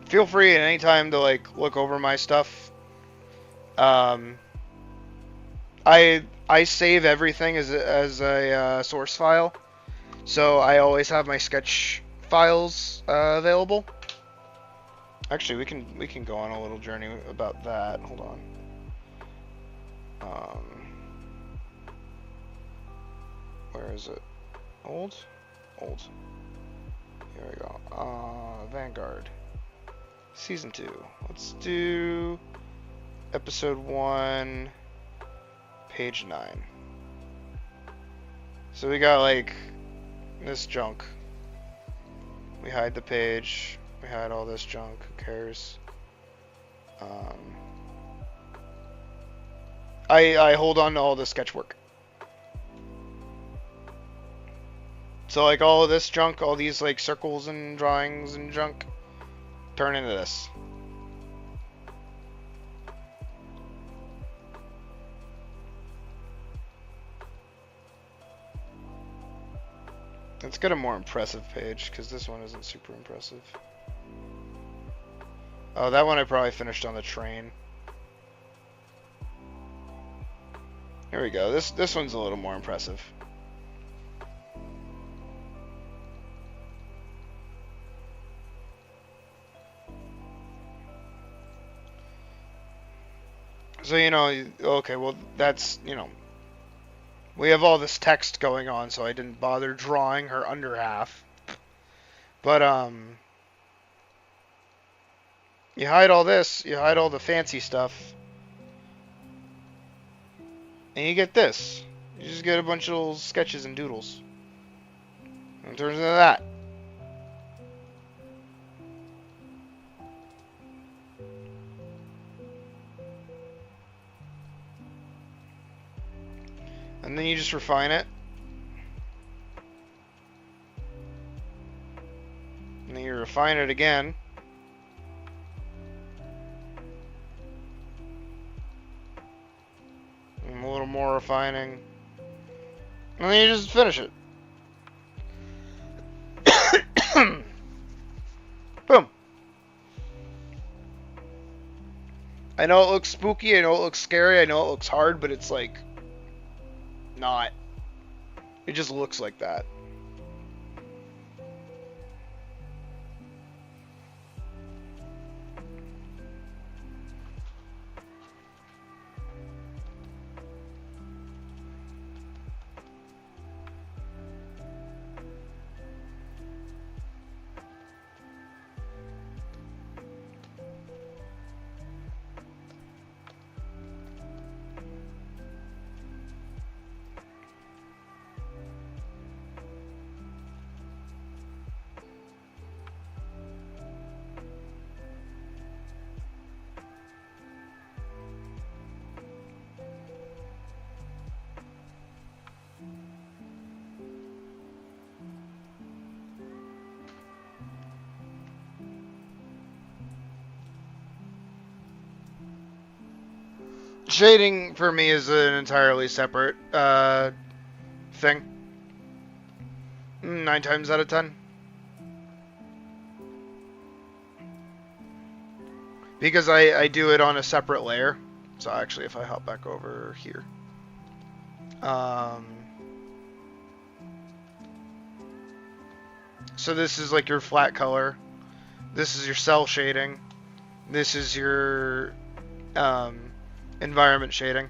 feel free at any time to like look over my stuff. I save everything as a source file, so I always have my sketch files available. Actually, we can go on a little journey about that. Hold on. Where is it? Old. Here we go. Vanguard. Season 2. Let's do episode 1, page 9. So we got like this junk. We hide the page. We hide all this junk. Who cares? I hold on to all the sketch work. So like all of this junk, all these like circles and drawings and junk, turn into this. Let's get a more impressive page, because this one isn't super impressive. Oh, that one I probably finished on the train. Here we go. This one's a little more impressive. So, okay, well, that's, we have all this text going on, so I didn't bother drawing her under half. But, you hide all this, you hide all the fancy stuff, and you get this. You just get a bunch of little sketches and doodles. And it turns into that. And then you just refine it. And then you refine it again. And a little more refining. And then you just finish it. Boom. I know it looks spooky, I know it looks scary, I know it looks hard, but it's like not. It just looks like that. Shading for me is an entirely separate thing. 9 times out of 10. Because I do it on a separate layer. So actually, if I hop back over here. So this is like your flat color. This is your cell shading. This is your environment shading.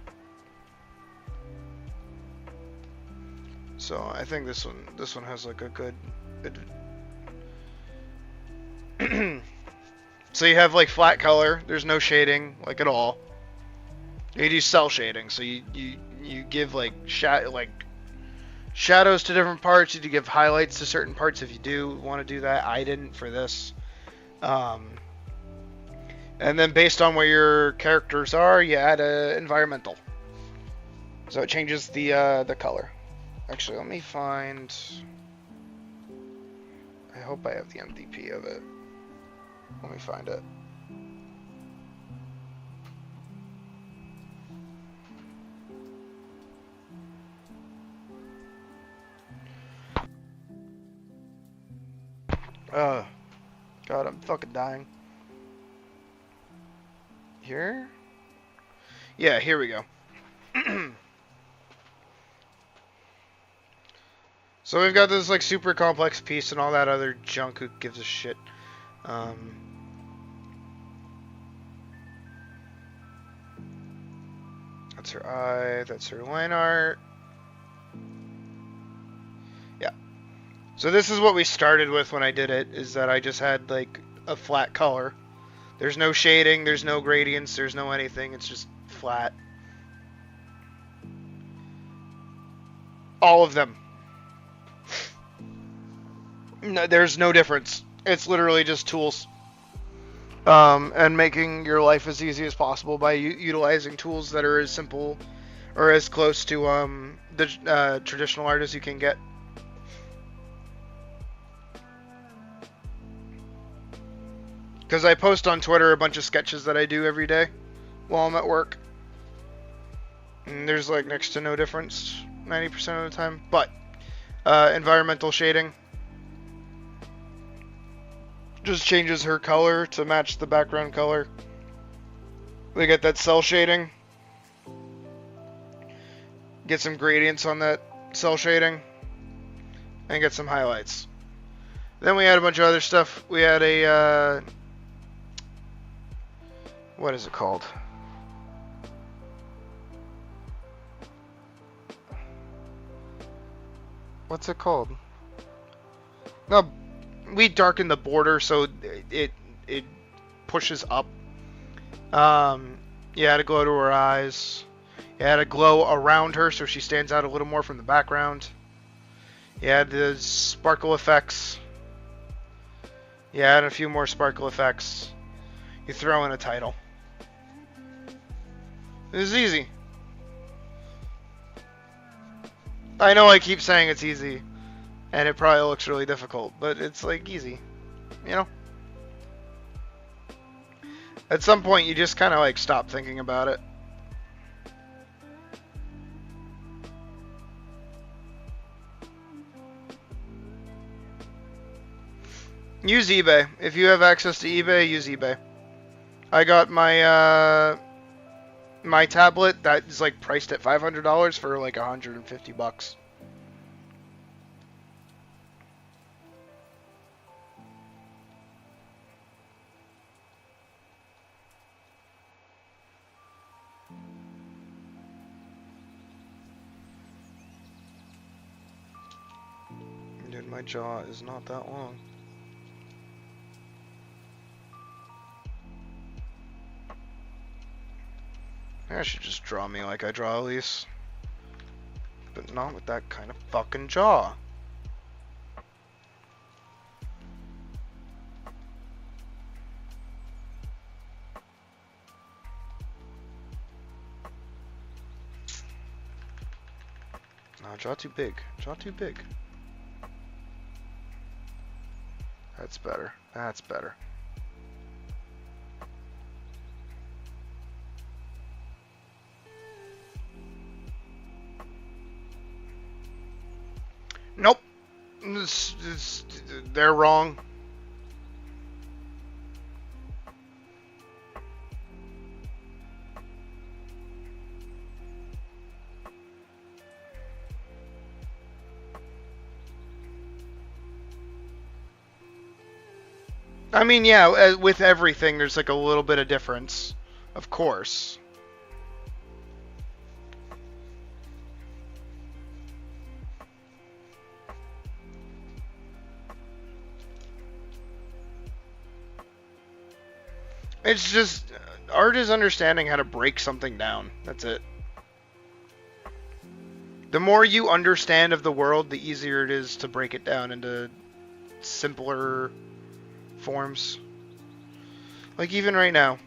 So I think this one has like a good so you have like flat color, there's no shading like at all. You do cell shading, so you give like shadows to different parts, you give highlights to certain parts if you do want to do that. I didn't for this. And then based on where your characters are, you add a environmental. So it changes the color. Actually, let me find... I hope I have the MDP of it. Let me find it. God, I'm fucking dying. Here? Yeah, here we go. So we've got this like super complex piece and all that other junk. Who gives a shit? That's her eye. That's her line art. Yeah. So this is what we started with when I did it. Is that I just had like a flat color. There's no shading. There's no gradients. There's no anything. It's just flat. All of them. No, there's no difference. It's literally just tools. And making your life as easy as possible by utilizing tools that are as simple or as close to the traditional art as you can get. Because I post on Twitter a bunch of sketches that I do every day while I'm at work. And there's like next to no difference 90% of the time. But environmental shading just changes her color to match the background color. We get that cell shading. Get some gradients on that cell shading. And get some highlights. Then we had a bunch of other stuff. We had a... what is it called? What's it called? No, we darken the border so it pushes up. You had to glow to her eyes. You had to glow around her so she stands out a little more from the background. You had the sparkle effects. You had a few more sparkle effects. You throw in a title. It was easy. I know I keep saying it's easy, and it probably looks really difficult, but it's like easy, you know? At some point you just kind of like stop thinking about it. Use eBay. If you have access to eBay, use eBay. I got my my tablet that is like priced at $500 for like $150. Dude, my jaw is not that long. I should just draw me like I draw Elise. But not with that kind of fucking jaw. No, jaw too big. Jaw too big. That's better. That's better. They're wrong. I mean, yeah, with everything, there's like a little bit of difference, of course. It's just, art is understanding how to break something down. That's it. The more you understand of the world, the easier it is to break it down into simpler forms. Like even right now.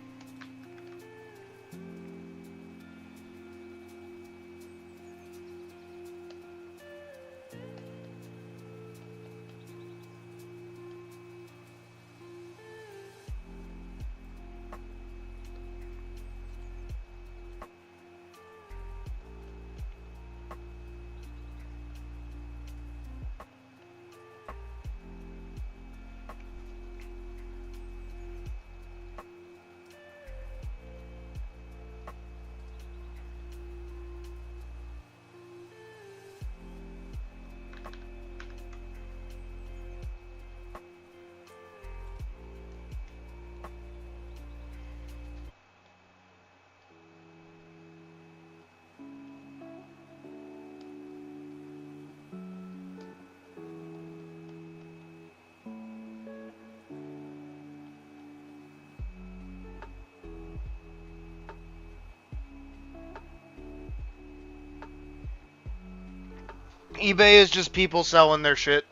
eBay is just people selling their shit.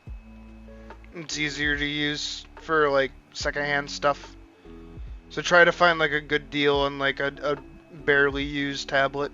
It's easier to use for like secondhand stuff. So try to find like a good deal on like a barely used tablet.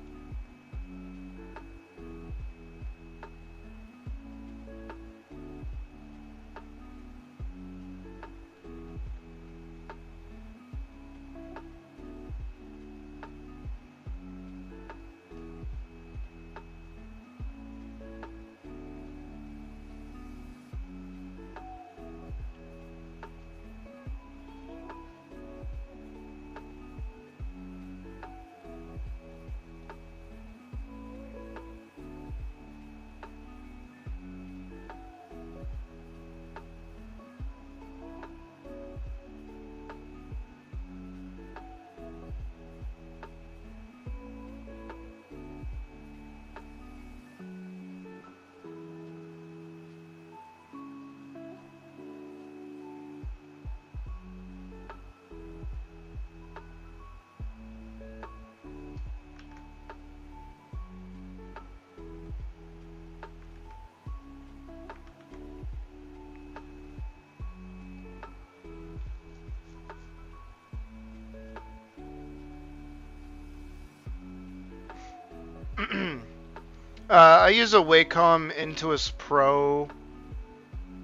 I use a Wacom Intuos Pro.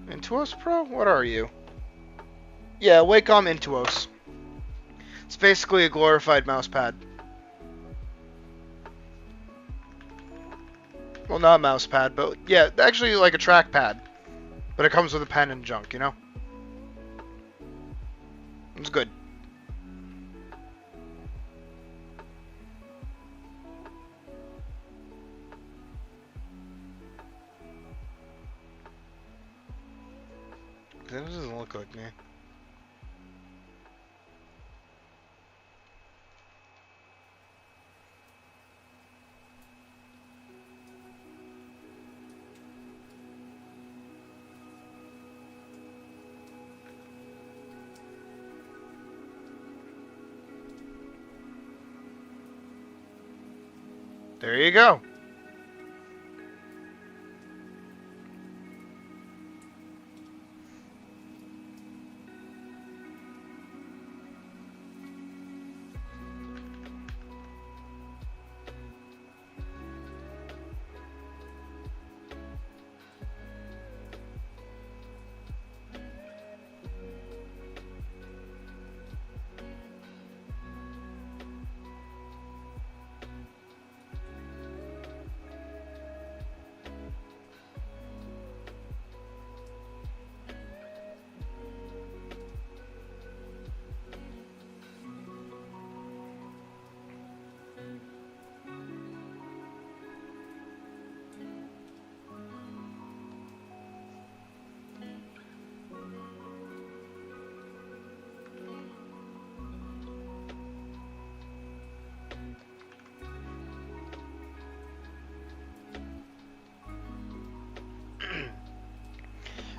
Intuos Pro? What are you? Yeah, Wacom Intuos. It's basically a glorified mouse pad. Well, not a mouse pad, but yeah, actually like a trackpad. But it comes with a pen and junk, you know? It's good. That doesn't look like me. There you go.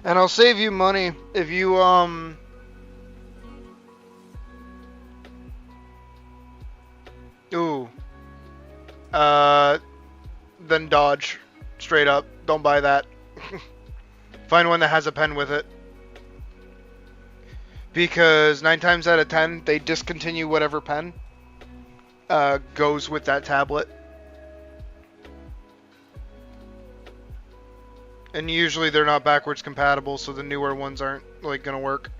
And I'll save you money if you, ooh. Then dodge. Straight up. Don't buy that. Find one that has a pen with it. Because 9 times out of 10, they discontinue whatever pen goes with that tablet. And usually they're not backwards compatible, so the newer ones aren't like gonna work.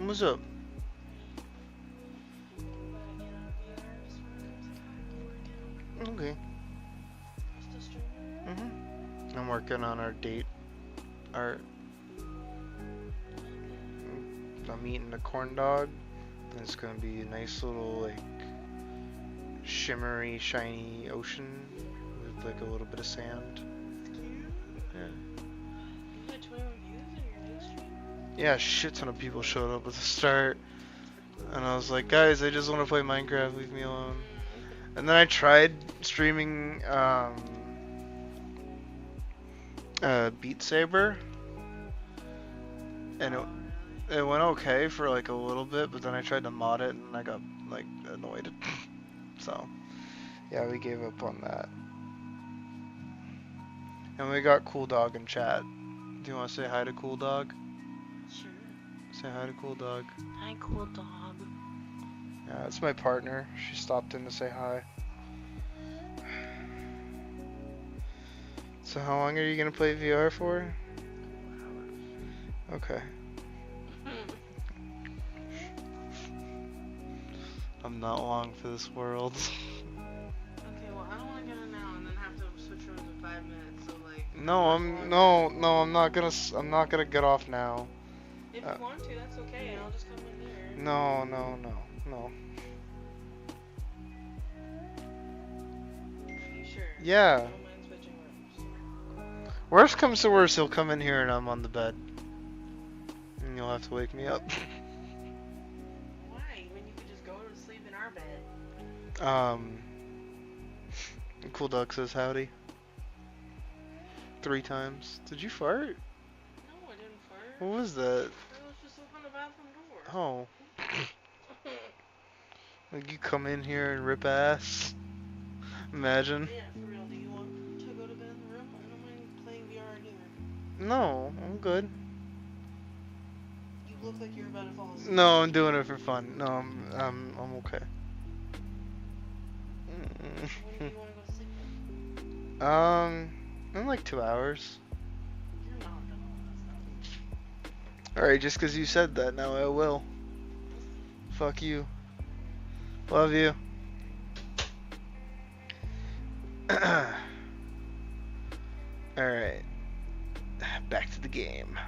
What's up? Okay. I'm working on our date art. I'm eating a corn dog. And it's gonna be a nice little like shimmery, shiny ocean with like a little bit of sand. Yeah. Yeah, a shit ton of people showed up at the start. And I was like, guys, I just want to play Minecraft, leave me alone. And then I tried streaming Beat Saber. And it went okay for like a little bit, but then I tried to mod it and I got like annoyed. So, yeah, we gave up on that. And we got Cool Dog in chat. Do you want to say hi to Cool Dog? Sure. Say hi to Cool Dog. Hi, Cool Dog. Yeah, it's my partner. She stopped in to say hi. So how long are you gonna play VR for? Okay. I'm not long for this world. Okay, well, I don't want to get in now and then have to switch rooms in 5 minutes. So like. I'm not gonna get off now. If you want to, that's okay. I'll just come in here. No. Are you sure? Yeah. I don't mind switching rooms. Worst comes to worst, he'll come in here and I'm on the bed. And you'll have to wake me up. Why? When you could just go to sleep in our bed. Cool Dog says howdy. 3 times. Did you fart? No, I didn't fart. What was that? I was just opening the bathroom door. Oh. Like you come in here and rip ass. Imagine. Yeah, for real. Do you want to go to bed in the room? I don't mind playing VR either. No, I'm good. You look like you're about to fall asleep. No, I'm doing it for fun. No, I'm okay. When do you want to go to sleep? In like 2 hours. You're not done all that stuff. Alright, just because you said that, now I will. Fuck you. Love you. Alright. Back to the game.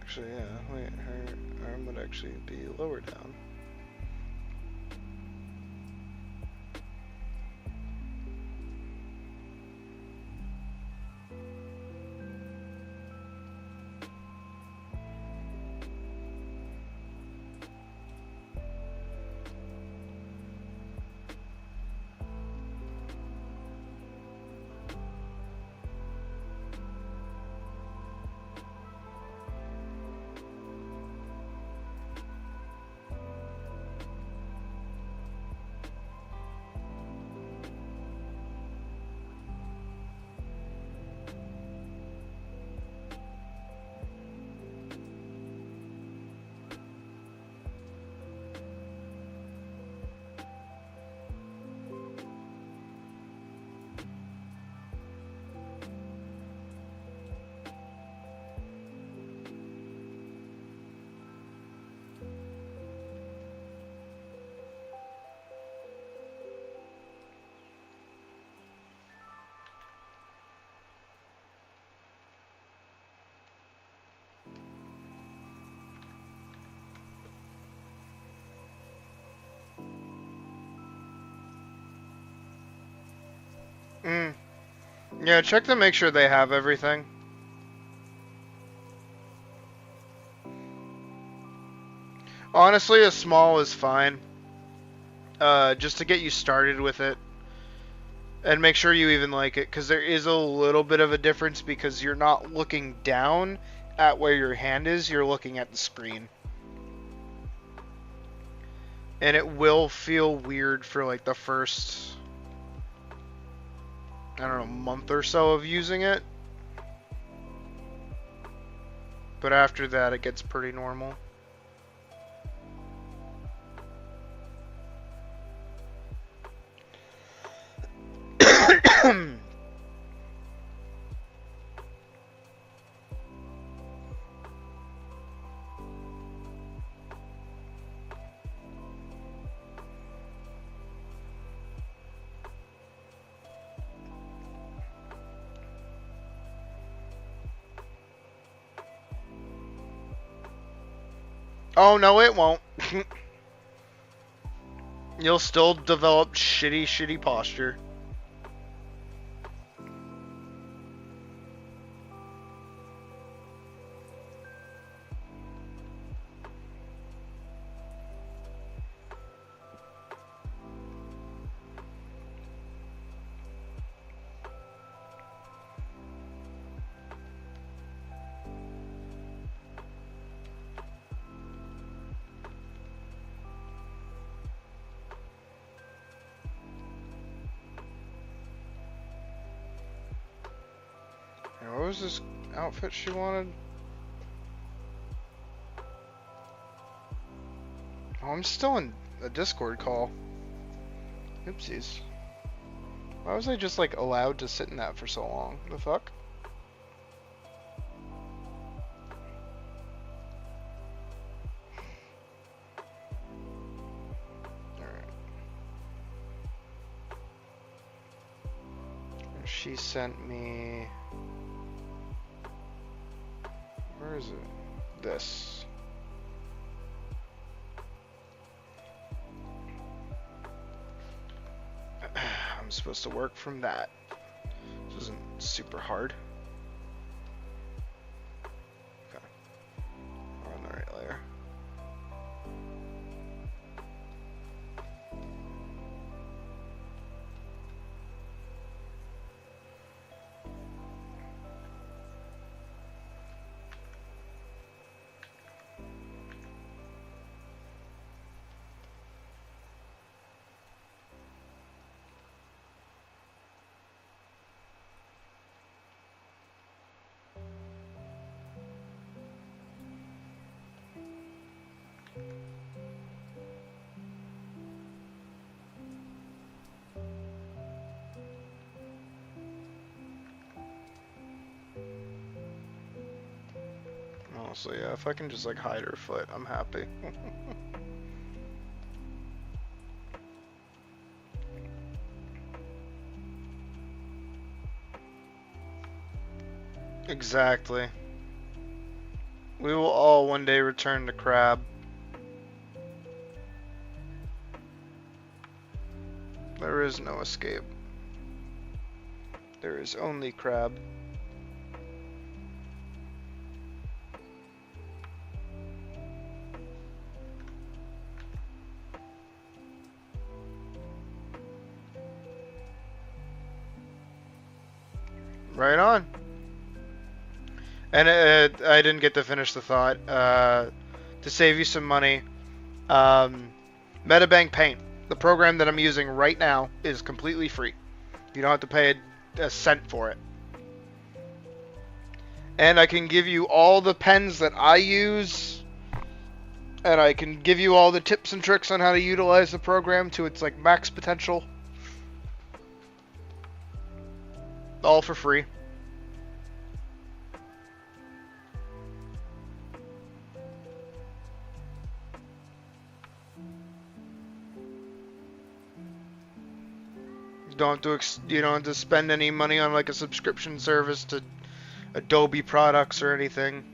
Actually, yeah, wait, her arm would actually be lower down. Mm. Yeah, check to make sure they have everything. Honestly, a small is fine. Just to get you started with it. And make sure you even like it, because there is a little bit of a difference because you're not looking down at where your hand is, you're looking at the screen. And it will feel weird for like the first, I don't know, month or so of using it. But after that, it gets pretty normal. Oh, no, it won't. You'll still develop shitty posture. What was this outfit she wanted? Oh, I'm still in a Discord call. Oopsies. Why was I just like allowed to sit in that for so long? The fuck? Alright. She sent me... Where is it? This. I'm supposed to work from that. This isn't super hard. Okay. We're on the right layer. Honestly, yeah, if I can just like hide her foot, I'm happy. Exactly. We will all one day return to Crab. There is no escape. There is only Crab. Right on. And I didn't get to finish the thought. To save you some money, Metabank Paint, the program that I'm using right now, is completely free. You don't have to pay a cent for it. And I can give you all the pens that I use, and I can give you all the tips and tricks on how to utilize the program to its like max potential. All for free. You don't have to spend any money on like a subscription service to Adobe products or anything.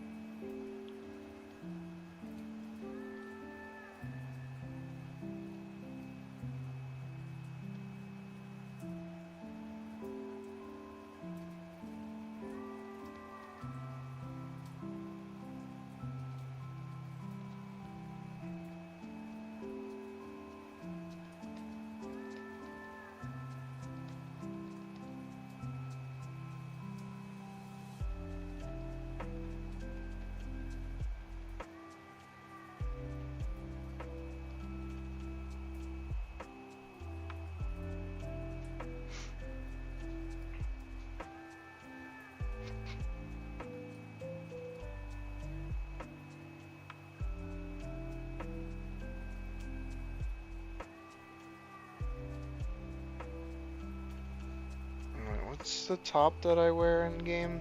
What's the top that I wear in game?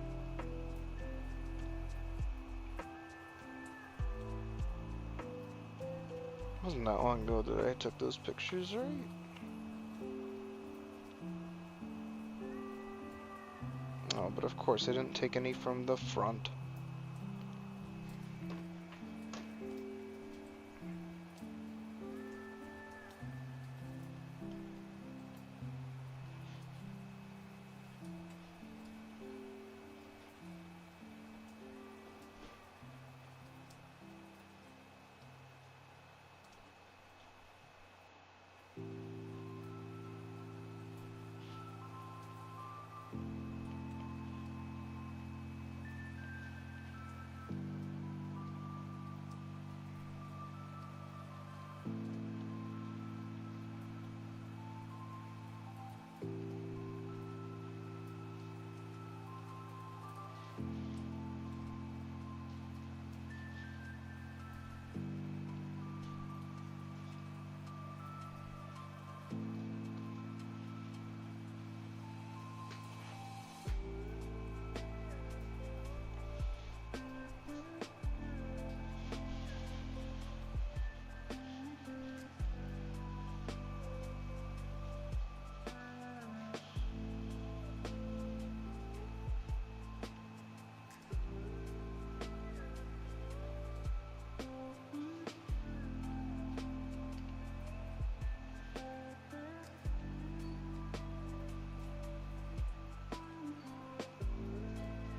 Wasn't that long ago that I took those pictures, right? Oh, but of course I didn't take any from the front.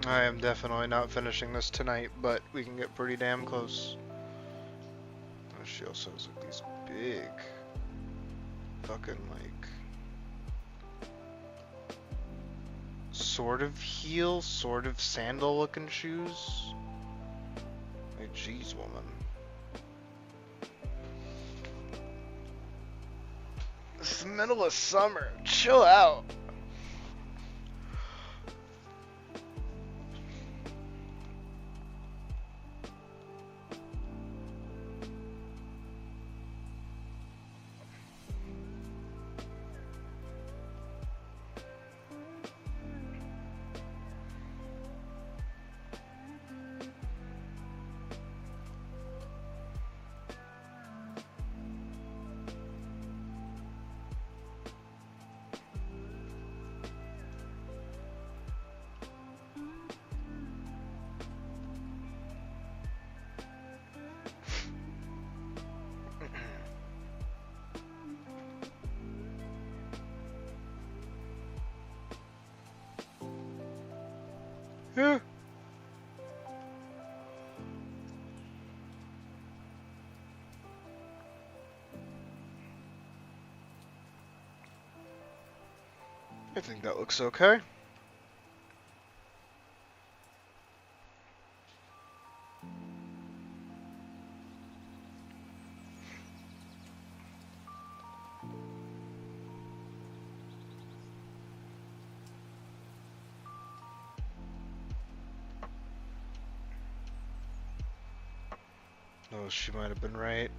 I am definitely not finishing this tonight, but we can get pretty damn close. Oh, she also has like these big fucking like sort of heel, sort of sandal looking shoes. Like, jeez, woman. It's the middle of summer. Chill out. Yeah. I think that looks okay. Oh, she might have been right.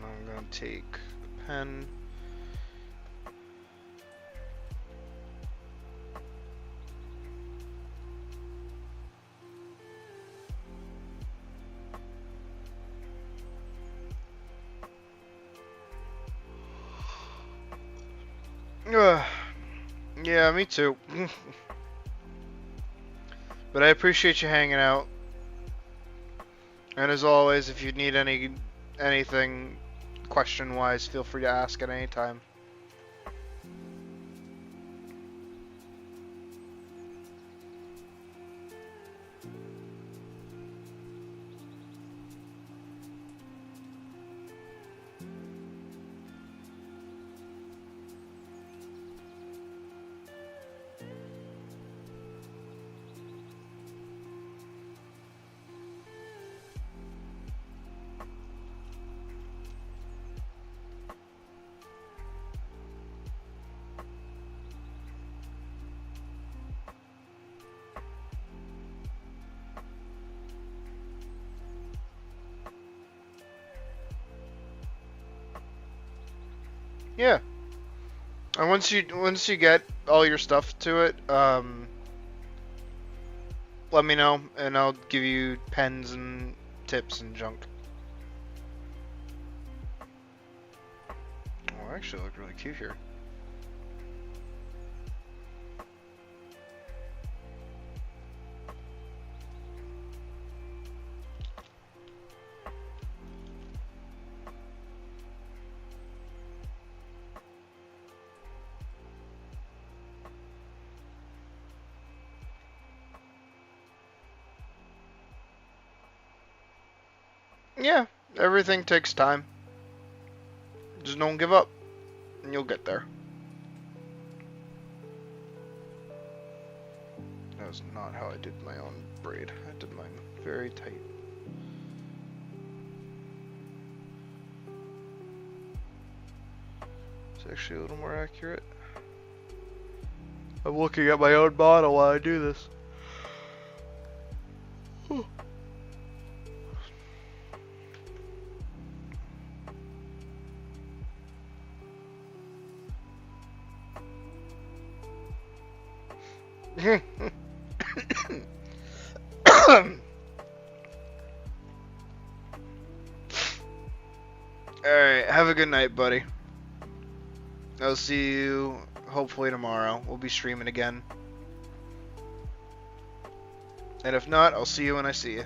I'm gonna take a pen. Yeah, me too. But I appreciate you hanging out. And as always, if you need anything question-wise, feel free to ask at any time. Yeah. And once you get all your stuff to it, let me know, and I'll give you pens and tips and junk. Oh, I actually look really cute here. Yeah, everything takes time. Just don't give up, and you'll get there. That was not how I did my own braid. I did mine very tight. It's actually a little more accurate. I'm looking at my own model while I do this. Alright, have a good night, buddy. I'll see you hopefully tomorrow. We'll be streaming again. And if not, I'll see you when I see you.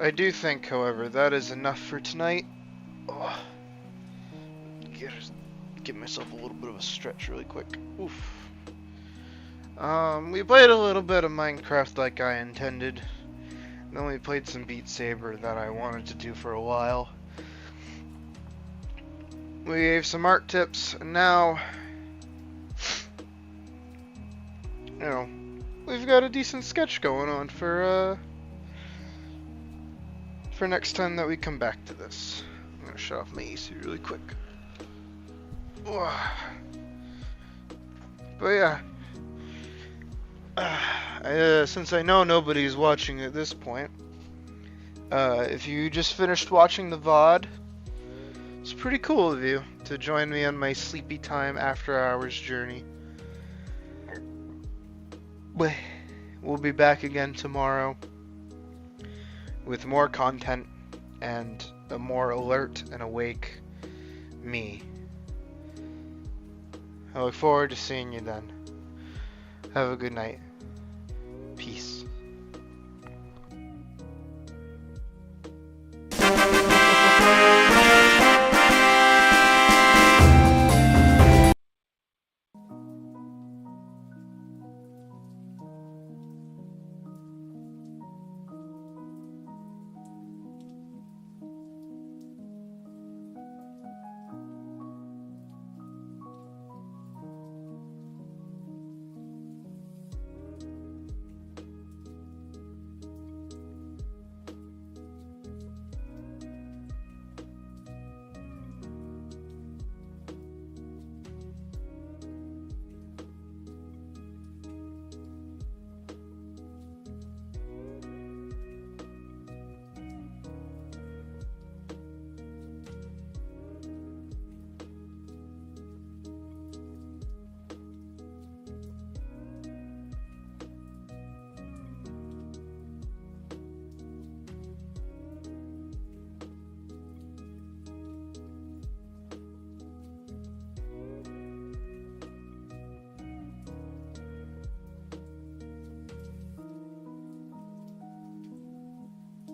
I do think, however, that is enough for tonight. Oh, give myself a little bit of a stretch really quick. Oof. We played a little bit of Minecraft like I intended. Then we played some Beat Saber that I wanted to do for a while. We gave some art tips, and now you know, we've got a decent sketch going on for next time that we come back to this. I'm gonna shut off my AC really quick. But yeah, since I know nobody's watching at this point, if you just finished watching the VOD, it's pretty cool of you to join me on my sleepy time after hours journey. We'll be back again tomorrow with more content and a more alert and awake me. I look forward to seeing you then. Have a good night. Peace.